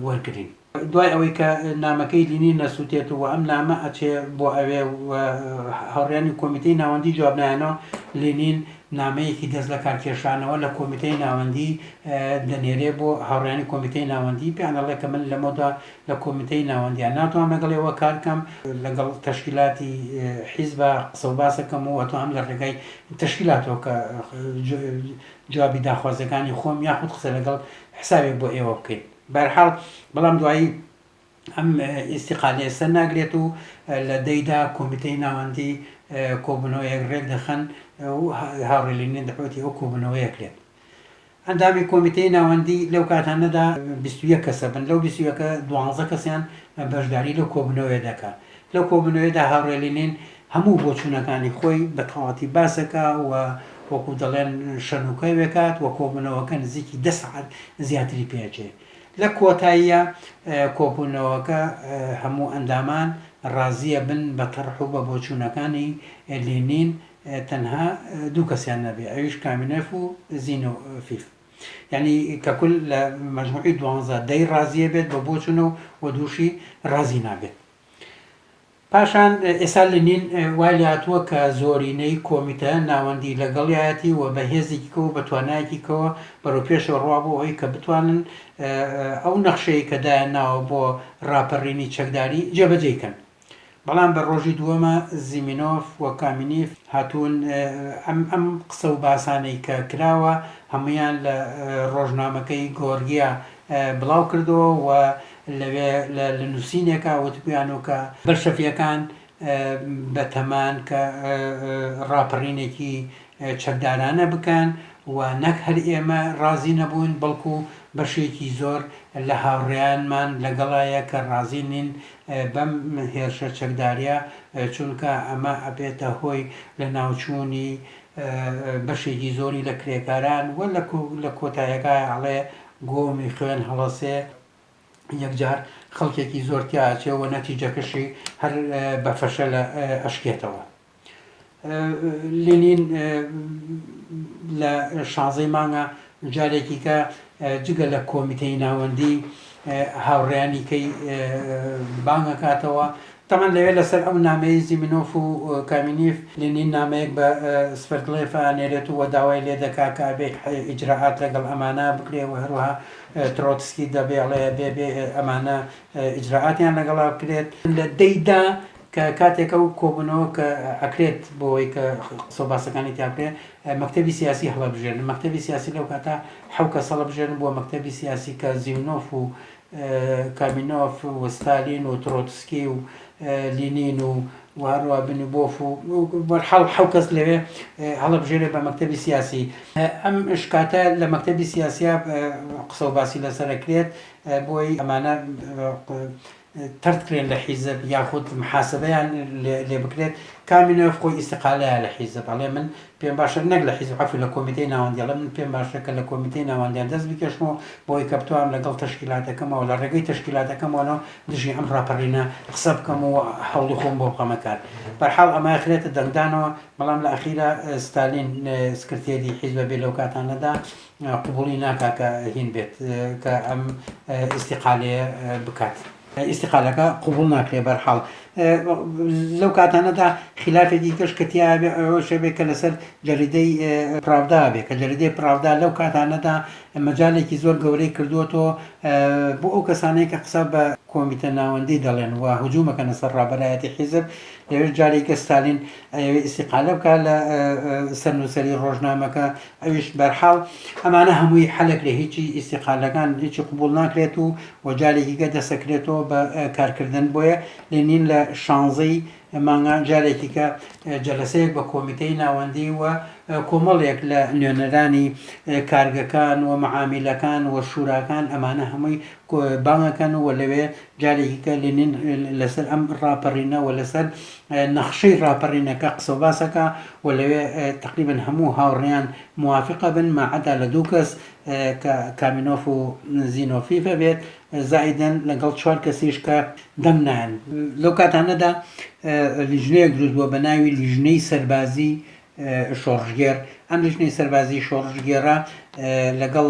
وەرگرین. دوای ئەوەی کە نامەکەی لینی نەسووتێت و ئەم نامە ئەچێ بۆ ئەوێ هاوڕێیانی کۆمیتەی ناوەندی جواب نایەنەوە لێنین نامەیەکی دەست لە کارکێشانەوە لە کۆمیتەی ناوەندی دەنێرێ بۆ هاوڕێیانی کۆمیتەی ناوەندی پێیانەڵێ کە من لەمەدا لە کۆمیتەی ناوەندیان ناتوان لەگەڵەوە کارکەم لەگەڵ تەشکیلاتی حیزبە قسە و باسەکەم و ئەتوانم لە ڕێگای تەشکیلاتەوە کە جوابی داخوازەکانی خۆم یاخود قسە لەگەڵ حسابێک بۆ ئێوە بکەین. بەرحاڵ بەڵام دوایی ئەم ئیستیقالیە سەر ناگرێت و لە دەیدا کۆمیتەی ناوەندی کۆبوونەوەیەک ڕێک دەخەن و هاوڕێلینێن دەحوەتی ئەو کۆبوونەوەیەکرێت. ئەندامی کۆمیتەی ناوەندی لەو کاتانەدا 21 کەسە بن لەو 21 12 کەسیان بەشداری لەو کۆبوونەوەی دەکات. لەو کۆبوونەوەیدا هاوڕێلینێن هەموو بۆچوونەکانی خۆی بە تەواتی باسەکە و وەکو دەڵێن شەنوکەی وێکات و کۆبوونەوەکە نزیکی 10 ساعت زیاتری پێچێ. لە کۆتاییە کۆبوونەوەکە هەموو ئەندامان ڕازیە بن بە تەڕح و بە بۆچوونەکانی لێنین تەنها دوو کەسیان نەبێ ئەویش کامینەف و زینۆفیف یعنی کەکل لە مەجموعی 12 دەی ڕازیە بێت بە بۆچوونە و دووشی ڕازی نابێت. پاشان ئێستا لێنین وای هاتووە کە زۆرینەی کۆمیتە ناوەندی لەگەڵیەتی و بە هێزێکیکەوە بە توانایەکیکەوە بەرەو پێشەوە ڕوا بۆ ئەوەی کە بتوانن ئەو نەخشەیە کە دایانناوە بۆ ڕاپەڕینی چەکداری جێبەجێکەن. بەڵام بە ڕۆژی دووەمە زیمینۆف و کامینیف هاتوون ئەم قسە و باسانەی کە کراوە هەمویان لە ڕۆژنامەکەی گۆرگیا بڵاو کردەوە و لەوێ لە نووسینێکە وتپیانەوە کە بەرشەفیەکان بە تەمان کە ڕاپەڕینێکی چەکدارانە بکەن و نەک هەر ئێمە ڕازی نەبوون بەڵکو بەشێکی زۆر لە هاوڕێیانمان لەگەڵایە کە ڕازی نین بەم هێرشە چەکداریە چونکە ئەمە ئەبێتە هۆی لە ناوچوونی بەشێکی زۆری لە کرێکاران و لە کۆتاییەکە ئەڵێ گۆمی خوێن هەڵەسێ یەکجار خەڵکێکی زۆر تیاچێ و نەتیجەکەشی هەر بە فەشە لە ئەشکێتەوە. لێنین لە 16 مانگە جارێکی کە جگە لە کۆمیتەی ناوەندی هاوڕێیانیکەی بانگەکاتەوە طبعا لەوێ لەسەر ئەو نامەی زیمینۆف و کامینیف لێنین نامەیەک بە سفردڵێف ئانێرێت و داوای لێ دەکا کە بێ ئیجراعات لەگەڵ ئەمانە بکرێ و هەروەها ترۆتسکی دەبێڵێ بێ ئەمانە ئیجراعاتیان لەگەڵا بکرێت لە دەیدا کە کاتێکە و کۆبنەوە کە ئەکرێت بۆی کە قسە باسەکانی تیاکرێ مەکتەبی سیاسی هەڵەبژێن مەکتەبی سیاسی لەو کاتە حەو کەس هەڵەبژێن بۆ مەکتەبی سیاسی کە زیمینۆف و کامینۆف و ستالین و ترۆتسکی و لینین و وهروە بنیبۆف و بەرحاڵ حەو کەس لەوێ هەڵەبژێنێ بە مەکتەبی سیاسی ئەم شکاتە لە مەکتەبی سیاسیە قسە و باسی لەسەرەکرێت بۆی ئەمانە تردکرێن لە حیزب یاخود محاسبەیان لێ بکرێت کامینۆف خۆی ئیستقالەیە لە حیزب ئەڵێ من پێم باشە نەک لە حیزب عەفو لە کۆمیتەی ناوەندیاڵە من پێم باشە کە لە کۆمیتەی ناوەندیان دەست بکەشمەوە بۆی کە بتوانم لەگەڵ تەشکیلاتەکەمەوە لە ڕێگەی تەشکیلاتەکەمەوە دژی ئەم ڕاپەڕینە قسە بکەم و هەوڵی خۆم بۆ بخەمە کار بەرحاڵ ئەمە خرێتە دەنگدانەوە بەڵام لە ئەخیرە ستالین سکرتێری حیزبە بێ لەو کاتانەدا قبوڵی ناکا کە هین بێت کە ئەم ئیستیقالەیە بکات ئیستیقالەکە قبول ناکرێ بەرحاڵ لەو کاتانەدا خلافێکی کەش کەتیا ئەوە شەبێت کە لەسەر جەریدەی پراودا بێت کە جەریدەی پراودا لەو کاتانەدا مەجالێکی زۆر گەورەی کردووەتەوە بۆ ئەو کەسانەی کە قسە بە کۆمیتە ناوەندی دەڵێن و هجوومەکەنە سەر ڕابەرایەتی حیزب لەوێ جارێکە ستالین ئیستیقالە بکە لە سەرنووسەری ڕۆژنامەکە ئەویش بەرحاڵ ئەمانە هەمووی حەلەک لە هیچی ئیستیقالەکان هیچی قبول ناکرێت و جارێکیگە دەسەکرێتەوە بە کارکردن بۆیە لێنین لە شانزەی مانگە جارێکی کە جەلسەیەک بە کۆمیتەی ناوەندی و کۆمەڵێک لە نوێنەرانی کارگەکان و معامیلەکان و شوراکان ئەمانە هەمووی بانگەکەن و لەوێ جارێکی کە لێنین لەسەر ئەم ڕاپەڕینە و لەسەر نەخشەی ڕاپەڕینەکە قسە و باسەکە و لەوێ تقریبا هەموو هاوڕێیان موافقە بن ماعەدا لە دوو کەس کە کامینۆف و زینۆفیفە بێت زائیدەن لەگەڵ چوار کەسیش کە دەم نایەن لەو کاتانەدا لیژنەیەک دروست بووە بە ناوی لیژنەی سەربازی شۆڕژگێر ئەم لیژنەی سەربازی شۆڕژگێرە لەگەڵ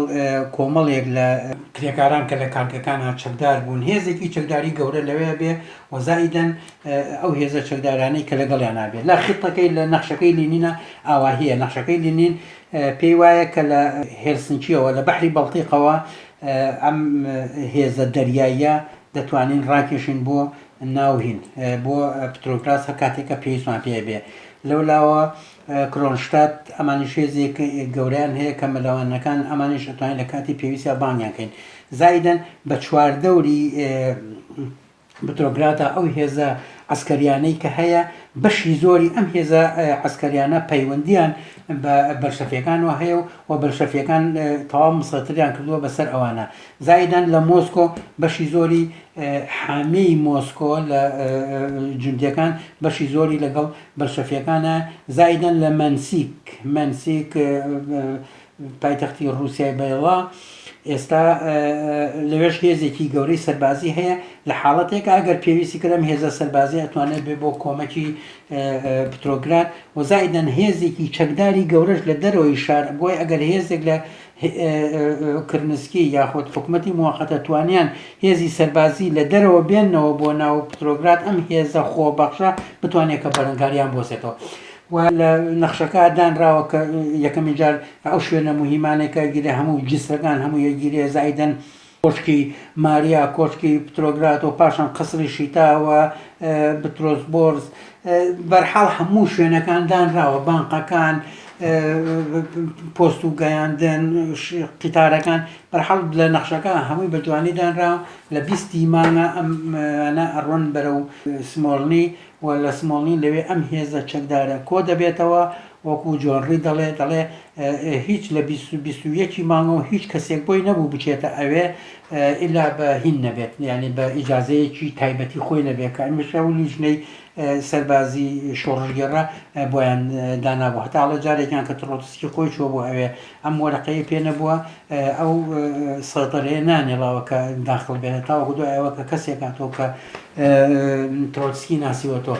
کۆمەڵێک لە کرێکاران کە لە کارگەکانە چەکدار بوون هێزێکی چەکداری گەورە لەوێ بێ و زائیدەن ئەو هێزە چەکدارانەی کە لەگەڵیان نابێت لە خیتەکەی لە نەخشەکەی لینینە ئاواهەیە نەخشەکەی لینین پێی وایە کە لە هێلسنکیەوە لە بەحری بەڵتیقەوە ئەم هێزە دەریاییە دەتوانین ڕاکێشین بۆ ناوهین بۆ پترۆکراس هە کاتێکە پێویستمان پێ بێ لەولاوە کرۆنشتات ئەمانیش هێزێک گەوریان هەیە کە مەلەوانەکان ئەمانیش ئەتوانین لە کاتی پێویستە بانگیانکەین زائیدەن بە چواردەوری پترۆکراتە ئەو هێزە عسکەریانەی کە هەیە بەشی زۆری ئەم هێزە عسکەریانە پەیوەندیان بە بەرشەفیەکانەوە هەیە و بەرشەفیەکان تەواو مسەتریان کردووە بەسەر ئەوانە زائیدەن لە مۆسکۆ بەشی زۆری حامی مۆسکۆ لە جوندەکان بەشی زۆری لەگەڵ بەرشەفیەکانە زائیدەن لە مەنسیک پایتەختی ڕووسیای بەیڵا ئێستا لەوێش هێزێکی گەورەی سەربازی هەیە لە حاڵەتێکە ئەگەر پێویستی کردم هێزە سەربازی ئەتوانێت بێ بۆ کۆمەکی پترۆگرات و زائیدەن هێزێکی چەکداری گەورەش لە دەرەوەی شار بۆی ئەگەر هێزێک لە کرنسکی یاخود حکوومەتی موقەتە توانیان هێزی سەربازی لە دەرەوە بێننەوە بۆ ناو پترۆگرات ئەم هێزە خۆبەخشە بتوانێت کە بەرەنگاریان بۆسێتەوە و لە نەخشەکە دانراوە کە یەکەمی جار ئەو شوێنە موهیمانێکە گیرێ هەموو جسرەکان هەموو یەگیرێ زائیدەن کۆشکی ماریا کۆشکی پترۆگرات و پاشان قسری شیتاوە بترۆسبۆرس بەرحاڵ هەموو شوێنەکان دانراوە بانقەکان پۆست و گەیاندن قیتارەکان بەرحاڵ لە نەخشەکە هەمووی بە جوانی دانراوە لە 20 مانگە ئەمانە ئەڕۆن بەرەو سمۆڵنی و لە سمۆڵنی لەوێ ئەم هێزە چەکدارە کۆ دەبێتەوە وەکو جۆنڕی دەڵێ هیچ لە 21 مانگە و هیچ کەسێک بۆی نەبوو بچێتە ئەوێ ئیلا بە هین نەبێت یعنی بە ئیجازەیەکی تایبەتی خۆی نەبێت کە ئەمیشە و لیژنەی سەربازی شۆڕژگێڕە بۆیان دانابوو هەتاڵە جارێکیان کە ترۆتسکی خۆی چۆ بۆ ئەوێ ئەم وەرەقەیە پێ نەبووە ئەو سەتەرەیە نانێڵاوە کە داخڵ بێنێت تاوەکو دوای ئەوە کە کەسێکاتەوە کە ترۆتسکی ناسیوەتەوە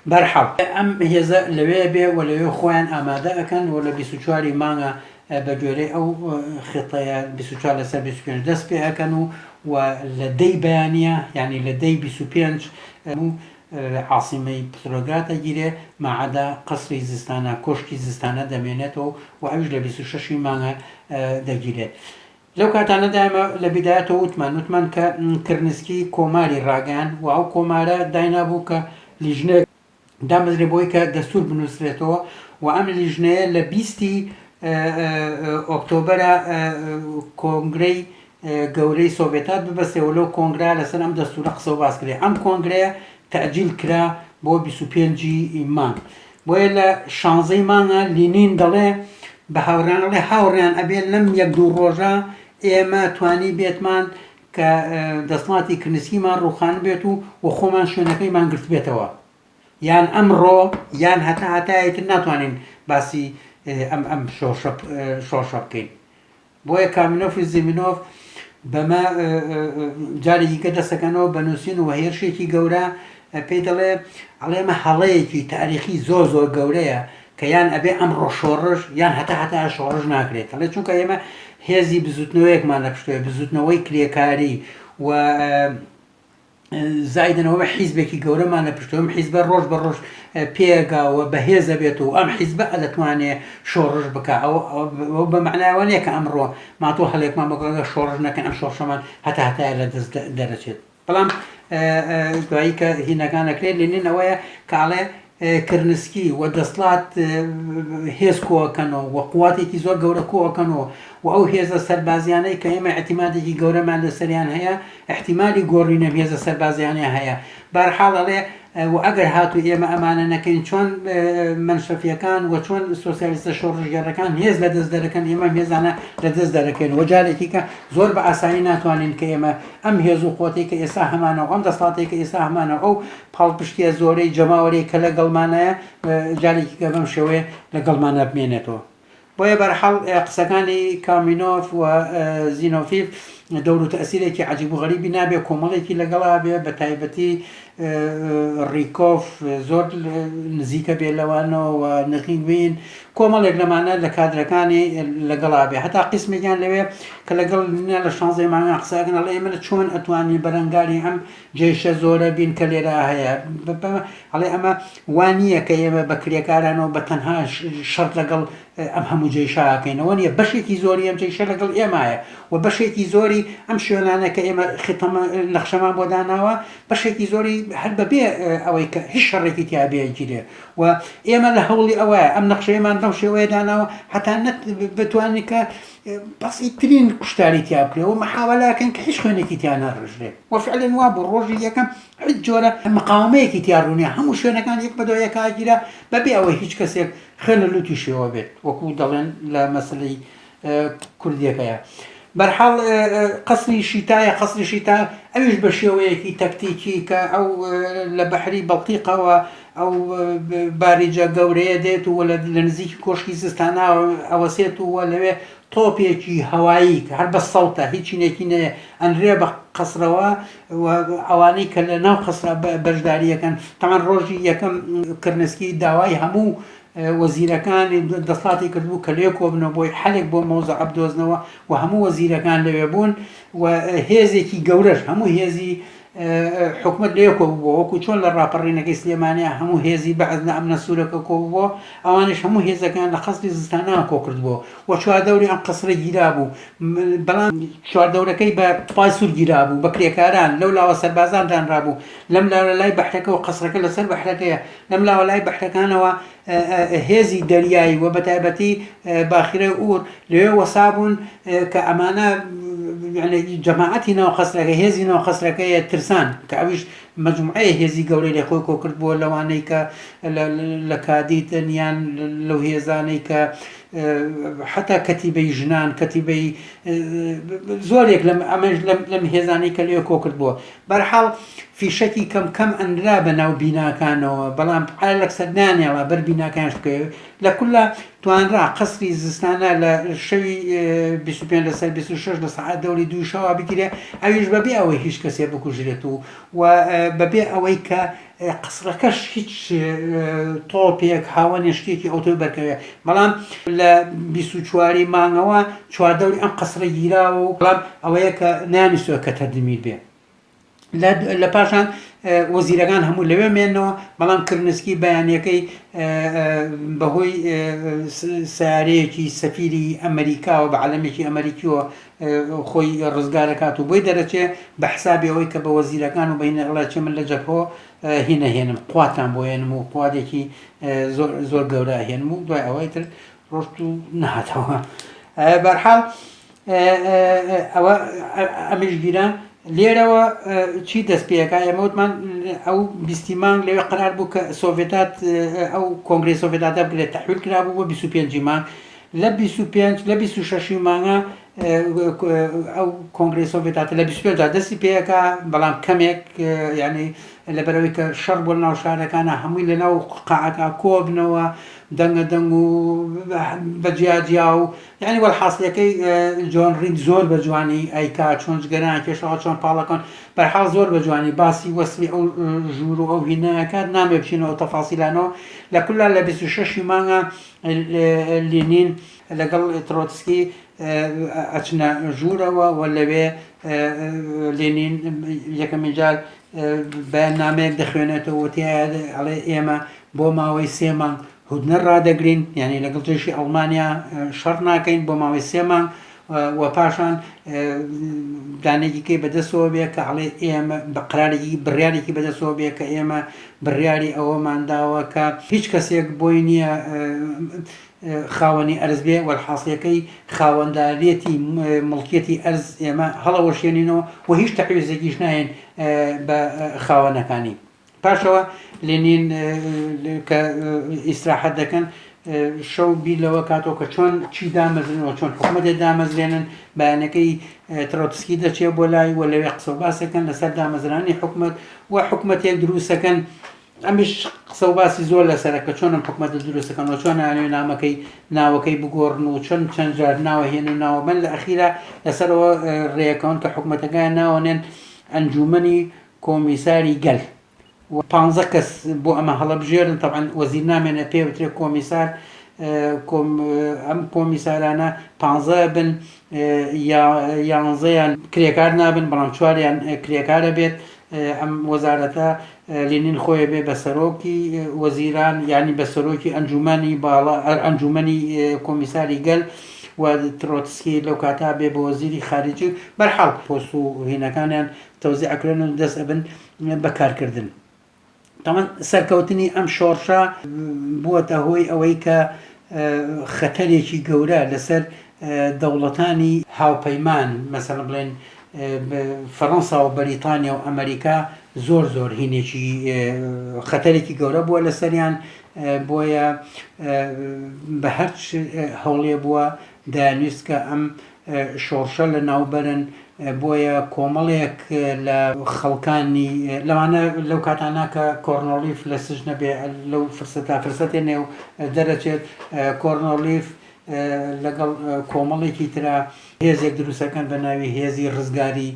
بەرحاڵ ئەم هێزە لەوێ بێ و لەوێ خۆیان ئامادە ئەەکەن و لە 24 مانگە بە گوێرەی ئەو خێتەیە 24 لەسەر 25 دەست پێ ئەەکەن و لە دەی بەیانە یعنی لە دەی 25 عاصمەی پترۆگراتە گیرێ ماعەدا قەسری زستانە کۆشکی زستانە دەمێنێتەوە و ئەوش لە 26 مانگە دەگیرێت. لەو کاتانەدا ئێمە لە بیدایەتەوە وتمان کە کرنسکی کۆماری ڕاگەیان و ئەو کۆمارە داینابوو کە لیژنەیەک دامەزرێ بۆی کە دەستور بنووسرێتەوە و ئەم لیژنەیە لە 20 ئۆکتۆبەرە کۆنگرەی گەورەی سۆڤێتات ببەستەوە لەو کۆنگرا لەسەر ئەم دەستورە قسە و باس کرێ. ئەم کۆنگرەیە تەعجیل کرا بۆ 25 مانگ. بۆیە لە 16 مانگە لینین دەڵێ بە هاوڕیانڵێ هاوڕیان ئەبێت لەم 1-2 ڕۆژە ئێمە توانی بێتمان کە دەسڵاتی کرنسکیمان ڕوخان بێت و خۆمان شوێنەکەیمان گرت بێتەوە، یان ئەمڕۆ یان هەتایەتر ناتوانین باسی ئەم شۆشە بکەین. بۆیە کامینۆف و زیمینۆف بەمە جارێکی کە دەسەکەنەوە بە نووسین و هێرشێکی گەورە پێی دەڵێ ئەڵێمە هەڵەیەکی تاریخی زۆر گەورەیە کە یان ئەبێ ئەمڕۆ شۆڕش یان هەتا شۆڕش ناکرێت. ئەڵێ چونکە ئێمە هێزی بزوتنەوەیەکمان لە پشتوێ بزوتنەوەی کرێکاری و زایدنەوە بە حیزبێکی گەورەمان لە پشتۆم حیزبە ڕۆژ بە ڕۆژ پێگاوە بەهێزە بێت و ئەم حیزبە دەتوانێت شۆڕش بکە. ئەو بە معناوە نیە کە ئەمڕۆ ماتۆ هەڵێکمان بەگەڵ شۆڕش نەکەن ئەم شۆڕشەمان هەتایە لە دەست دەرەچێت. بەڵام دوایی کە هینەکانەکرێت لێنین ئەوەیە کاڵێ کرنسکی و دەسڵات هێز کۆەکەنەوە و قواتێکی زۆر گەورە کۆەکەنەوە و ئەو هێزە سەربازیانەی کە ئێمە احتیمادێکی گەورەمان لەسەریان هەیە احتیمالی گۆڕینە هێزە سەربازیانە هەیە. بەرحاڵ ئەڵێ و ئەگەر هاتو ئێمە ئەمانە نەکەین چۆن منشەفیەکان و چۆن سۆسیالیستە شۆڕژگەڕەکان هێز لە دەست دەرەکەن ئێمە هێزانە لە دەست دەرەکەین و جارێکی کە زۆر بە ئاسایی ناتوانین کە ئێمە ئەم هێز و قوتێک کە ئێستا هەمانە و ئەم دەسڵاتێک کە ئێستا هەمانە ئەو پاڵپشتیە زۆرەی جەماوەرەی کە لە گەڵمانایە جارێکی کە بەم شێوەیە لە گەڵمانە بمێنێتەوە. بۆیە بەرحاڵ قسەکانی کامینۆف و زینۆفیف دەور و تەسیرێکی عجیب و غەریبی نابێ، کۆمەڵێکی لەگەڵا بێ، بە تایبەتی ڕیکۆف زۆر نزیکە بێ لەوانەوە نەخینبین کۆمەڵێک لەمانە لە کادرەکانی لەگەڵا بێ. هەتا قسمێکیان لەوێ کە لەگەڵ لە 16 مانگە قسەکەن ئەڵێ ئێمە چۆن ئەتوانی بەرەنگاری ئەم جێشە زۆرە بین کە لێرە هەیە. ئەڵێ ئەمە وانییە کە ئێمە بە کرێکارانەوە بە تەنها شەرت لەگەڵ ئەم هەموو جێشاکەینەوە نیە، بەشێکی زۆری ئەم جێشە لەگەڵ ئێمایە و بەشێکی زۆری ئەم شوێنانە کە ئێمە نەخشەمان بۆ داناوە بەشێکی زۆری هەر بەبێ ئەوەی کە هیچ شەڕێکی تیابێگیرێ و ئێمە لە هەوڵی ئەوەیە ئەم نەخشەیەمان دەم شێوەیە داناوە هەتا بتوانانی کە بەسیترین کوشتاری تیا بکرێ و مەحاوەلاکەن کە هیچ خوێنێکی تیان نەڕژرێ و فعلەن وا بۆ ڕۆژی یەکەم هیچ جۆرە مقاومەیەکی تیاڕوونیە، هەموو شوێنەکان یەک بە دۆ یەکاگیرە بەبێ ئەوەی هیچ کەسێک خوێنە لوتی شێوە بێت وەکو دەڵێن لە مەسلەی کوردیەکەیە. بەرحاڵ قەسری شیتا ئەویش بە شێوەیەکی تەکتیکی کە ئەو لە بەحری بەڵتیقەوە ئەو باریجە گەورەیە دێت و لە نزیکی کۆشکی زستانە ئەوەسێت و لەوێ تۆپێکی هەوایی کە هەر بە سەوتە هیچی نێکی نەیە ئەنرێ بە قەسرەوە ئەوانەی کە لە ناو قەسرە بەشداریەکەن تەمان ڕۆژی یەکەم کرنسکی داوای هەموو وەزیرەکانی دەسڵاتی کردبوو کە لێ کۆبنەوە بۆی حەلێک بۆ مەوزە عەبدۆزنەوە و هەموو وەزیرەکان لەوێ بوون و هێزێکی گەورەش هەموو هێزی حکومت لێ کۆبووە وەکو چۆن لە ڕاپەڕینەکەی سلێمانیە هەموو هێزی بەعزنە ئەمنە سوورەکە کۆبووە ئەوانش هەموو هێزەکان لە قەسری زستانە کۆکردبووە و چواردەوری ئەم قەسرە گیرا بوو، بەڵام چواردەورەکەی بە پای سوور گیرا بوو بە کرێکاران لەو لاوە سەربازان دانرابوو، لەم لاوە لای بەحرەکەەوە قەسرەکە لەسەر بەحرەکەیە، لەم لاوە لای بەحرەکانەوە هێزی دەریایی و بە تایبەتی باخیرەی ئور لەوێ وەسابوون کە ئەمانە جەماعەتی ناو خەسرەکە هێزی ناو خەسرەکەیە ترسان کە ئەویش مەجموعەیە هێزی گەورەی لێ خۆی کۆکرد بووە لەوانەی کە لە کادیتن یان لەو هێزانەی کە حتا کەتیبەی ژنان کەتیبەی زۆرێک لەم هێزانەی کە لێ کۆکرد بووە. بەرحاڵ فیشەکی کەم ئەنرا بە ناو بیناکانەوە، بەڵام لەکسەر نانێڵە بەر بیناکانش بکەوێت لە کولا توانرا قەسری زستانە لە شەوی 25 لەسەر 26 لە سەعات دەوری دوو شەوا بگیرێ، ئەویش بەبێ ئەوەی هیچ کەسێ بکوژرێت و بەبێ ئەوەی کە قسرەکەش هیچ تۆپێک هاوەنێ شتێکی ئۆتۆ بەرکەوێ، بەڵام لە 24 مانگەوە چواردەوری ئەم قەسرە گیراوە و بەڵام ئەوەیە کە نانیستوە کە تەردمیر بێ. لە پاشان وەزیرەکان هەموو لەوێ مێنەوە بەڵام کرنسکی بەیانیەکەی بەهۆی سیارەیەکی سەفیری ئەمریکاوە بە عەلەمێکی ئەمریکیەوە خۆی ڕزگارەکات و بۆی دەرەچێ بە حسابی ئەوەی کە بە وەزیرەکان و بەینە ئەڵێ من لە جەبهەوە هینەهێنم قواتان بۆ هێنم و قوادێکی زۆر گەورە هێنم و دوای ئەوەی تر ڕۆشت و نهاتەوە بەرحاڵ ئەوە ئەمیش گیران لێرەوە چی دەست پێەکە ئێمەوتمان ئەو بیستیمان لەوێ قرار بوو کە سۆڤێتات ئەو کۆنگرێ سۆڤێتاتە بگرێت تەحویل کرابوو بۆ 25 مانگ لە 25 لە 26 مانگە ئەو کۆنگرێ سۆڤێتاتە لە 25 دەستی پێەکە بەڵام کەمێک یعنی لەبەرەوەی کە شەڕ بۆ ناو شارەکانە هەمووی لەناو قاعەکە کۆبنەوە دەنگە دەنگ و بەجیاجیا و یعنی وەڵحاسڵەکەی جۆن ڕید زۆر بە جوانی ئەیکا چۆن جگەران کێشەوە چۆن پاڵەکەن بەرحاڵ زۆر بە جوانی باسی وەسفی ئەو ژوور و ئەو هینەکات نامێ بچینەوە تەفاسیلانەوە لە کولا لە 26 مانگە لێنین لەگەڵ ترۆتسکی ئەچنە ژوورەوە و لەوێ لێنین یەکەمین جار بەیاننامەیەک دەخوێنێتەوە ئەڵێ ئێمە بۆ ماوەی 3 مانگ هودنە ڕدەگرین یعنی لەگەڵ توێشی ئەڵمانیا شەڕ ناکەین بۆ ماوەی 3 مانگ و پاشان دانێکیکەی بەدەستەوە بێ کە ئەڵێ ئێمە بە قرارێکی بڕیارێکی بەدەستەوە بێ کە ئێمە بڕیاری ئەوەمانداوە کە هیچ کەسێک بۆی نییە خاوەنی ئەرز بێ وەرحاسڵەکەی خاوەنداریەتی مڵکێتی ئەرز ئێمە هەڵەوەشێنینەوە و هیچ تەحویزێکیش ناین بە خاوەنەکانی پاشەوە لێنین کە ئیستراحەت دەکەن شەو بیلەوە کاتەوە کە چۆن چی دامەزرێنەوە چۆن حکوومەتێک دامەزرێنن بەیانەکەی ترۆتسکی دەچێ بۆ لای و لەوێ قسە و باسەکەن لەسەر دامەزرانی حکوومەت و حکوومەتێک دروستەکەن ئەمیش قسە و باسی زۆر لەسەرە کە چۆنم حکوومەتە دروستەکەنەوە چۆن ناوێ ناوەکەی بگۆڕن و چەند جار ناوە هێن و ناوە من لە ئەخیرا لەسەرەوە ڕێەکەون کە حکوومەتەکان ناوەنێن ئەنجومەنی کۆمیساری گەل و 15 کەس بۆ ئەمە هەڵەبژێرن طبعا وەزیر نامێنە پێ وترێ کۆمیسار ئەم کۆمیسارانە 15 بن یانزەیان کرێکار نابن بەڵام چواریان کرێکارە بێت ئەم وەزارەتە لێنین خۆی بێ بە سەرۆکی وەزیران یعنی بە سەرۆکی ئەنجومەنی باڵا ئەنجومەنی کۆمیساری گەل و ترۆتسکی لەو کاتا بێ بە وەزیری خارجی بەرحاڵ پۆست و هینەکانیان تەوزیعکردن و دەست ئەبن بەکارکردن. تەمان سەرکەوتنی ئەم شۆڕشە بووەتە هۆی ئەوەی کە خەتەرێکی گەورە لەسەر دەوڵەتانی هاوپەیمان مەسەڵەن بڵێن فەڕەنسا و بەریتانیا و ئەمریکا زۆر هینێکی خەتەرێکی گەورە بووە لەسەریان بۆیە بە هەرچ هەوڵێ بووە دەیانویست کە ئەم شۆڕشە لە ناوبەرن بۆیە کۆمەڵێک لە خەڵکانی لەوانە لەو کاتانە کە کۆرنۆلیف لە سژنە بێ لەو فرسەتێ نێو دەرەچێت کۆرنۆلیف لەگەڵ کۆمەڵێکی ترا هێزێک دروستەکەن بە ناوی هێزی ڕزگاری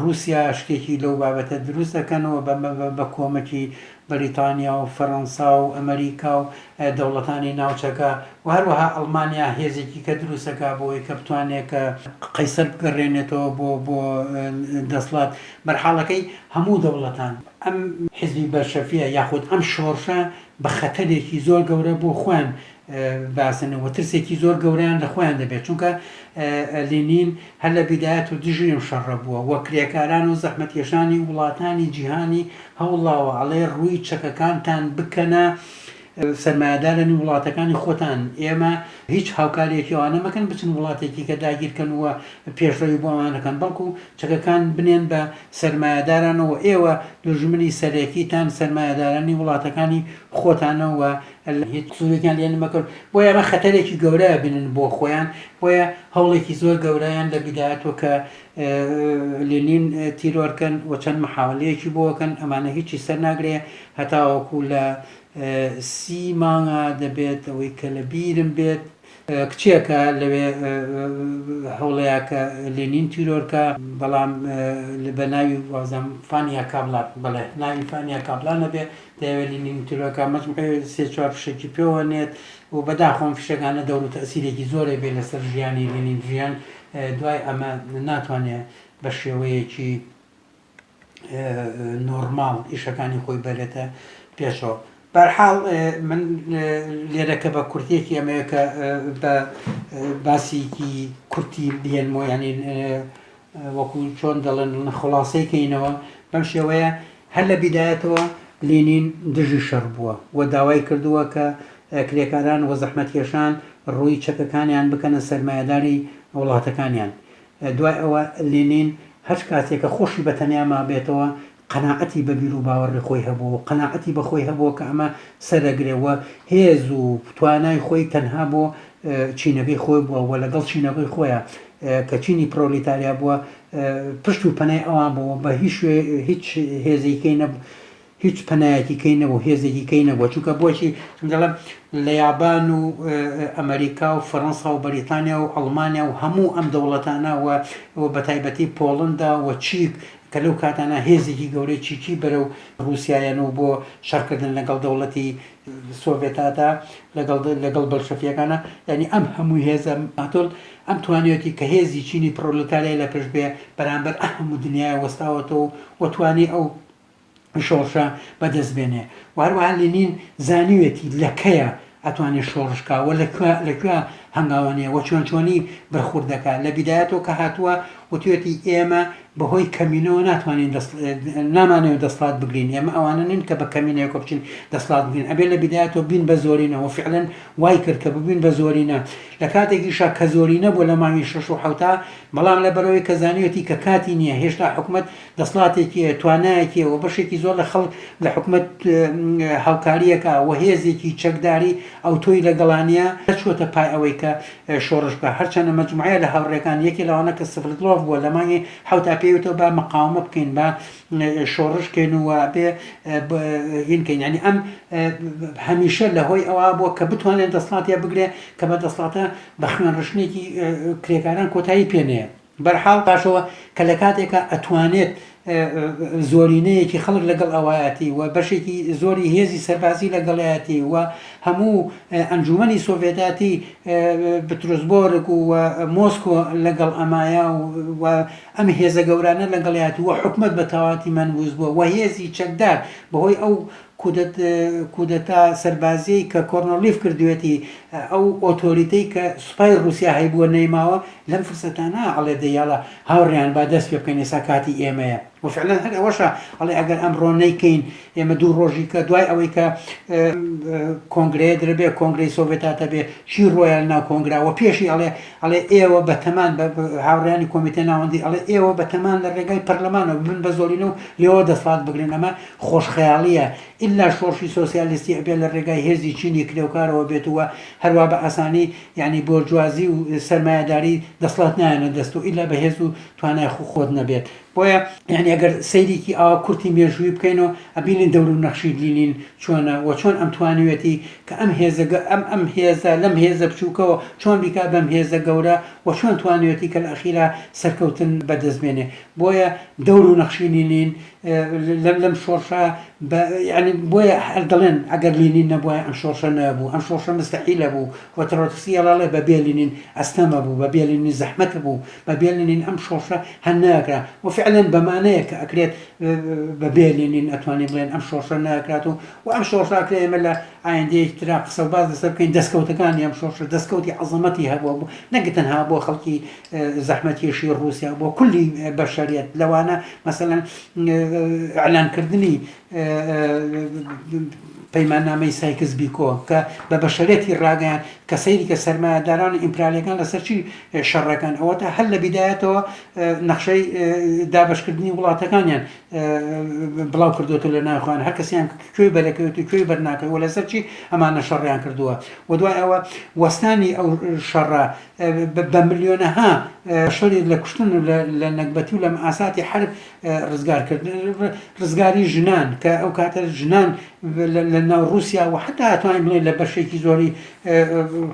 رووسیا شتێکی لەو بابەتە دروست دەکەنەوە بە کۆمەکی بەریتانیا و فەڕەنسا و ئەمریکا و دەوڵەتانی ناوچەکە و هەروەها ئەڵمانیا هێزێکی کە دروستەکە بۆی کە بتوانێت کە قەیسەر بگەڕێنێتەوە بۆ دەسڵات بەرحاڵەکەی هەموو دەوڵەتان ئەم حیزبی بەرشەفیە یاخود ئەم شۆڕشە بە خەتەرێکی زۆر گەورە بۆ خۆیان باسنەوە ترسێکی زۆر گەوریان لە خۆیان دەبێت چونکە لێنین هەر لە بیدایەت و دژیم شەڕە بووە وە کرێکاران و زەحمەتکێشانی وڵاتانی جیهانی هەوڵاوە ئەڵێ ڕووی چەکەکانتان بکەنە سەرمایه‌دارانی وڵاتەکانی خۆتان ئێمە هیچ هاوکارێکی ئەوانە مەکەن بچن وڵاتێکی کە داگیرکەن وە پێشڕەوی بۆ ئەوانەکەن بەڵکو چەکەکان بنێن بە سەرمایه‌دارانەوە ئێوە دوژمنی سەرەکیتان سەرمایه‌دارانی وڵاتەکانی خۆتانەوە هیچ قسوورێکیان لێ نەمەکرد بۆ ئێمە خەتەرێکی گەورەیە بنن بۆ خۆیان بۆیە هەوڵێکی زۆر گەورەیان لە بیدایەتەوە کە لێنین تیرۆرکەن و چەند محاولەیەکی بۆکەن ئەمانە هیچی سەر ناگرێ هەتاوەکو لە 30 مانگە دەبێت ئەوەی کە لە بیرم بێت کچێکە لەوێ هەوڵەیە کە لێنین تیرۆرکە بەڵام بە ناوی وازم فانیا کابلات بڵێ ناوی فانیا کابلانە بێ دەوێت لێنین تیرۆرکە مەجموعی 3-4 فشێکی پێوە نێت و بەداخۆم فشەکانە دەور و تەسیرێکی زۆرە بێ لەسەر ژیانی لێنین ژیان دوای ئەمە ناتوانێت بە شێوەیەکی نۆرماڵ ئیشەکانی خۆی بەرێتە پێشەوە. بەرحاڵ من لێرەکە بە کورتێکی ئەمەیە کە بە باسیکی کورتی بێنمەوە ینی وەکو چۆن دەڵێن خلاصەیکەینەوە بەم شێوەیە هەر لە بیدایەتەوە لێنین دژی شەڕ بووە و داوای کردووە کە کرێکاران و زەحمەتکێشان ڕووی چەکەکانیان بکەنە سەرمایهداری وڵاتەکانیان. دوای ئەوە لێنین هەر کاتێکە خۆشی بەتەنیا مابێتەوە قەناعەتی بە بیر و باوەڕی خۆی هەبوو قەناعەتی بەخۆی هەبووە کە ئەمە سەرەگرێەوە هێز و توانای خۆی تەنها بۆ چینەکەی خۆی بووە و لەگەڵ چینەکەی خۆیە کە چینی پرۆلیتاریا بووە پشت و پەنای ئەوان بووە بە هیچ هێزێکەی نەبوو هیچ پەنایەتیکەی نەبوو هێزێکیکەی نەبووە چونکە بۆچی دەڵم لە یابان و ئەمریکا و فەڕەنسا و بەریتانیا و ئەڵمانیا و هەموو ئەم دەوڵەتانە و بە تایبەتی پۆڵندا و چیک کە لەو کاتانە هێزێکی گەورەی چیکی بەرەو رووسایەن و بۆ شەڕکردن لەگەڵ دەوڵەتی سۆڤێتادا لەگەڵ بەڵشەفیەکانە ینی ئەم هەموو هێزە ماتۆل ئەم توانێتی کە هێزی چینی پرۆلتاریا لە پێش بێ بەرامبەر هەموو دنیای وەستاوەتەوە و توانی ئەو شۆڕشە بەدەست بێنێ و هەروەها لێنین زانیوێتی لەکەیە ئەتوانێت شۆڕشکاوە لەکوێ هەنگاوانەیە وە چۆنی بەرخوردەکە لە بیدایەتەوە کە هاتووە وتوێتی ئێمە بەهۆی کەمینەوە ناتوانین نامانەوە دەسڵات بگرین ئێمە ئەوانە نین کە بە کەمینەوە بچین دەسڵات بگرین ئەبێ لە بیدایەتەوە بین بە زۆرینەوە فعلەن وای کرد کە ببین بە زۆرینە لە کاتێکیشا کە زۆرینە بۆ لە ماوەی 6 و 7 بەڵام لە بەرەوەی کە زانیوێتی کە کاتی نییە هێشتا حکوومەت دەسڵاتێکی توانایەکیەوە بەشێکی زۆر لە خەڵک لە حکوومەت هاوکاریەکە و هێزێکی چەکداری ئەو تۆی لەگەڵانیە چۆتە پای ئەوەی کە شۆڕش بە هەرچەندە مەجموعەیە لە هاوڕێکان یەکی لەوانە کە سفرلۆڤ بووە لە مانگی حوتا پێوتەوە با مقاومە بکەین با شۆڕشکەین و بێ هینکەین ینی ئەم هەمیشە لە هۆی ئەوە بووە کە بتوانێت دەسڵاتە بگرێ کە بە دەسڵاتە بە خوێن ڕشنێکی کرێکاران کۆتایی پێنەیە بەرحاڵ پاشەوە کە لە کاتێکە ئەتوانێت زۆرینەیەکی خەڵک لەگەڵ ئەوایەتی و بەشێکی زۆری هێزی سەربازی لەگەڵایەتی و هەموو ئەنجومەنی سۆڤێتاتی پترۆسبۆرگ و مۆسکۆ لەگەڵ ئەمایە و ئەم هێزە گەورانە لەگەڵایەتی و حکومت بە تەواتی منبوز بووە و هێزی چەکدار بەهۆی ئەو کودەتا سەربازیی کە کۆرنۆلیف کردوێتی ئەو ئۆتۆریتەی کە سوپای رووسیا هەیبووە نەیماوە لەم فرسەتانە ئەڵێ دەیاڵە هاوڕێیان با دەست پێ بکەین ئێستا کاتی ئێمەیە وفعلەن هەر ئەوەشە ئەڵێ ئەگەر ئەمڕۆ نەیکەین ئێمە دوو ڕۆژی کە دوای ئەوەی کە کۆنگرەیە درەبێ کۆنگرەی سۆڤێتاتە بێ چی ڕۆیان ناو کۆنگراوە پێشی ئەڵێ ئێوە بەتەمان هاوڕێیانی کۆمیتە ناوەندی ئەڵێ ئێوە بەتەمان لە ڕێگای پەرلەمانەوە بن بە زۆرینە و لێەوە دەسڵات بگرن ئەمە خۆشخەیاڵیە ئللا شۆڕشی سۆسیالیستی ئەبێ لە ڕێگای هێزی چینی کرێوکارەوە بێتەوە هەروە بە ئاسانی یعنی بۆرجوازی و سەرمایهداری دەسڵات نایەنە دەست و ئیلا بە هێز و توانای خۆت نەبێت بۆیە یعنی ئەگەر سەیرێکی ئاوا کورتی مێژووی بکەینەوە ئەبینین دەور و نەخشی لینین چۆنە و چۆن ئەم توانوێتی کە ئەم هێزە لەم هێزە بچووکەوە چۆن بیکا بەم هێزە گەورە و چۆن توانوێتی کە لە ئەخیرا سەرکەوتن بەدەستبێنێ بۆیە دەور و نەخشی لینین لەم شۆڕشە ینی بۆیە هەر دەڵێن ئەگەر لینین نەبووە ئەم شۆڕشە نەبوو ئەم شۆڕشە مستەحیلە بوو و ترۆتسی ئەڵێ بە بێلینین ئەستەمە بوو بە بێلینی زەحمەتە بوو بە بێلینین ئەم شۆڕشە هەر ناکرا وفعلا بەمانەیە کە ئەکرێت بە بێلینین ئەتوانێت بڵێن ئەم شۆڕشە ناکرات و ئەم شۆڕشاکرێ ئێمە لە ئایندەیەک ترا قسە و باز لەسەر بکەین دەستکەوتەکانی ئەم شۆڕشە دەستکەوتی عەزەمەتی هەبووە بوو نەگە تەنها بۆ خەڵکی زەحمەتکێشی رووسیا بۆ کولی بەشەریەت لەوانە مەسەلەن ئەعلانکردنی پەیماننامەی سایکس بیکۆ کە بە بەشەرەتی ڕاگەیان کە سەیری کە سەرمایهداران و ئیمپرالیەکان لەسەر چی شەڕەکان ئەوەتە هەر لە بیدایەتەوە نەخشەی دابەشکردنی وڵاتەکانیان بڵاو کردوتە لە ناوخۆیان هەر کەسیان کوێی بەرەکەوێت و کوێی بەرناکەی و لەسەر چی ئەمانە شەڕیان کردووە و دوای ئەوە وەستانی ئەو شەڕە بە ملیۆنەها شەڕی لە کوشتن و لە نەکبەتی و لە ئاساتی حرب ڕزگارکردن ڕزگاری ژنان کە ئەو کاتە ژنان لە ناو رووسیا و حتا ئەتوانین بڵێن لە بەشێکی زۆری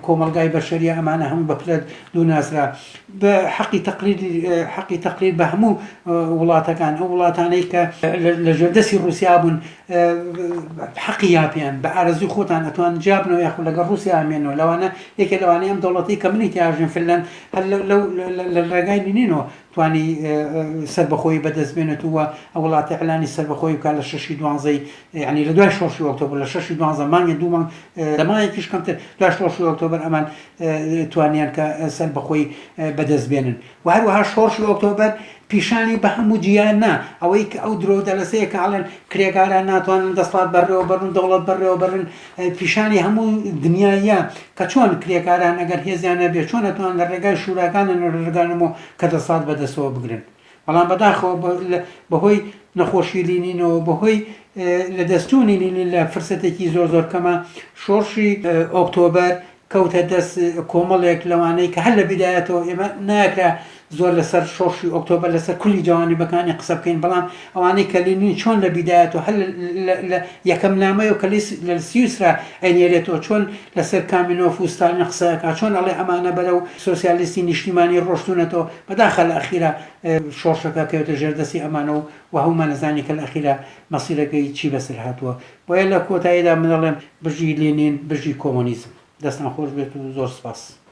کۆمەلگای بەشەریە ئەمانە هەموو بە پلە دوو ناسرا بە حەقی تەقریر بە هەموو وڵاتەکان ئەو وڵاتانەی کە لە ژێردەستی رووسیا بوون حەقی یاپیان بە ئارەزوی خۆتان ئەتوان جابنەوە یاخود لەگەڵ رووسیا ئامێنەوە لەوانە یەکێ لەوانەیە ئەم دەوڵەتی کەمنیتی ئاژین فنلەند لە ڕێگای بینینەوە توانی سربەخۆی بەدەستبێنێتەوە ئەو وڵاتی ئەعلانی سربەخۆی بکات لە 6 دوانزەی یعنی لە دوای 6 ئۆکتۆبر لە 6 دوانزە مانگە دوو مانگ لەمایەکیش کەمتر دوای 6 ئۆکتۆبر ئەمان توانیان کە سربەخۆی بەدەستبێنن و هەروەها 6 ئۆکتۆبر پیشانی بە هەموو جیان نا ئەوەی کە ئەو درۆ دەلەسەیە کە ئاڵێن کرێکاران ناتوانن دەسڵات بەڕێوە بەرن دەوڵەت بەڕێوە بەرن پیشانی هەموو دنیایە کە چۆن کرێکاران ئەگەر هێزیانە بێ چۆن ئەتوان لە ڕێگای شوراکانن لە ڕێگانەوە کە دەسڵات بەدەستەوە بگرن بەڵام بەداخەوە بەهۆی نەخۆشی لینینەوە بەهۆی لە دەستوری لینین لە فرسەتێکی زۆر زۆر کەمە شۆڕشی ئۆکتۆبەر کەوتە دەست کۆمەڵێک لەوانەی کە هەر لە بیدایەتەوە ئێمە ناکرا زۆر لەسەر شۆڕشی ئۆکتۆبەر لەسەر کولی جوانی بەکانی قسە بکەین بەڵام ئەوانەی کە لینین چۆن لە بیدایەتەوە هەر لە یەکەم نامەیە کە لە سویسرا ئەنێرێتەوە چۆن لەسەر کامینۆف و ستالین قسەکە چۆن ئەڵێ ئەمانە بەرەو سۆسیالیستی نیشتیمانی ڕۆشتونەتەوە بەداخە لە ئەخیرا شۆڕشەکە کەوتە ژێردەستی ئەمانە و هەمومان نەزانی کە لە ئەخیرا مەسیرەکەی چی بەسەر هاتووە بۆیە لە کۆتاییدا من دەڵێم بژی لێنین بژی کۆمۆنیزم دەستان خۆش بێت و زۆر سپاس.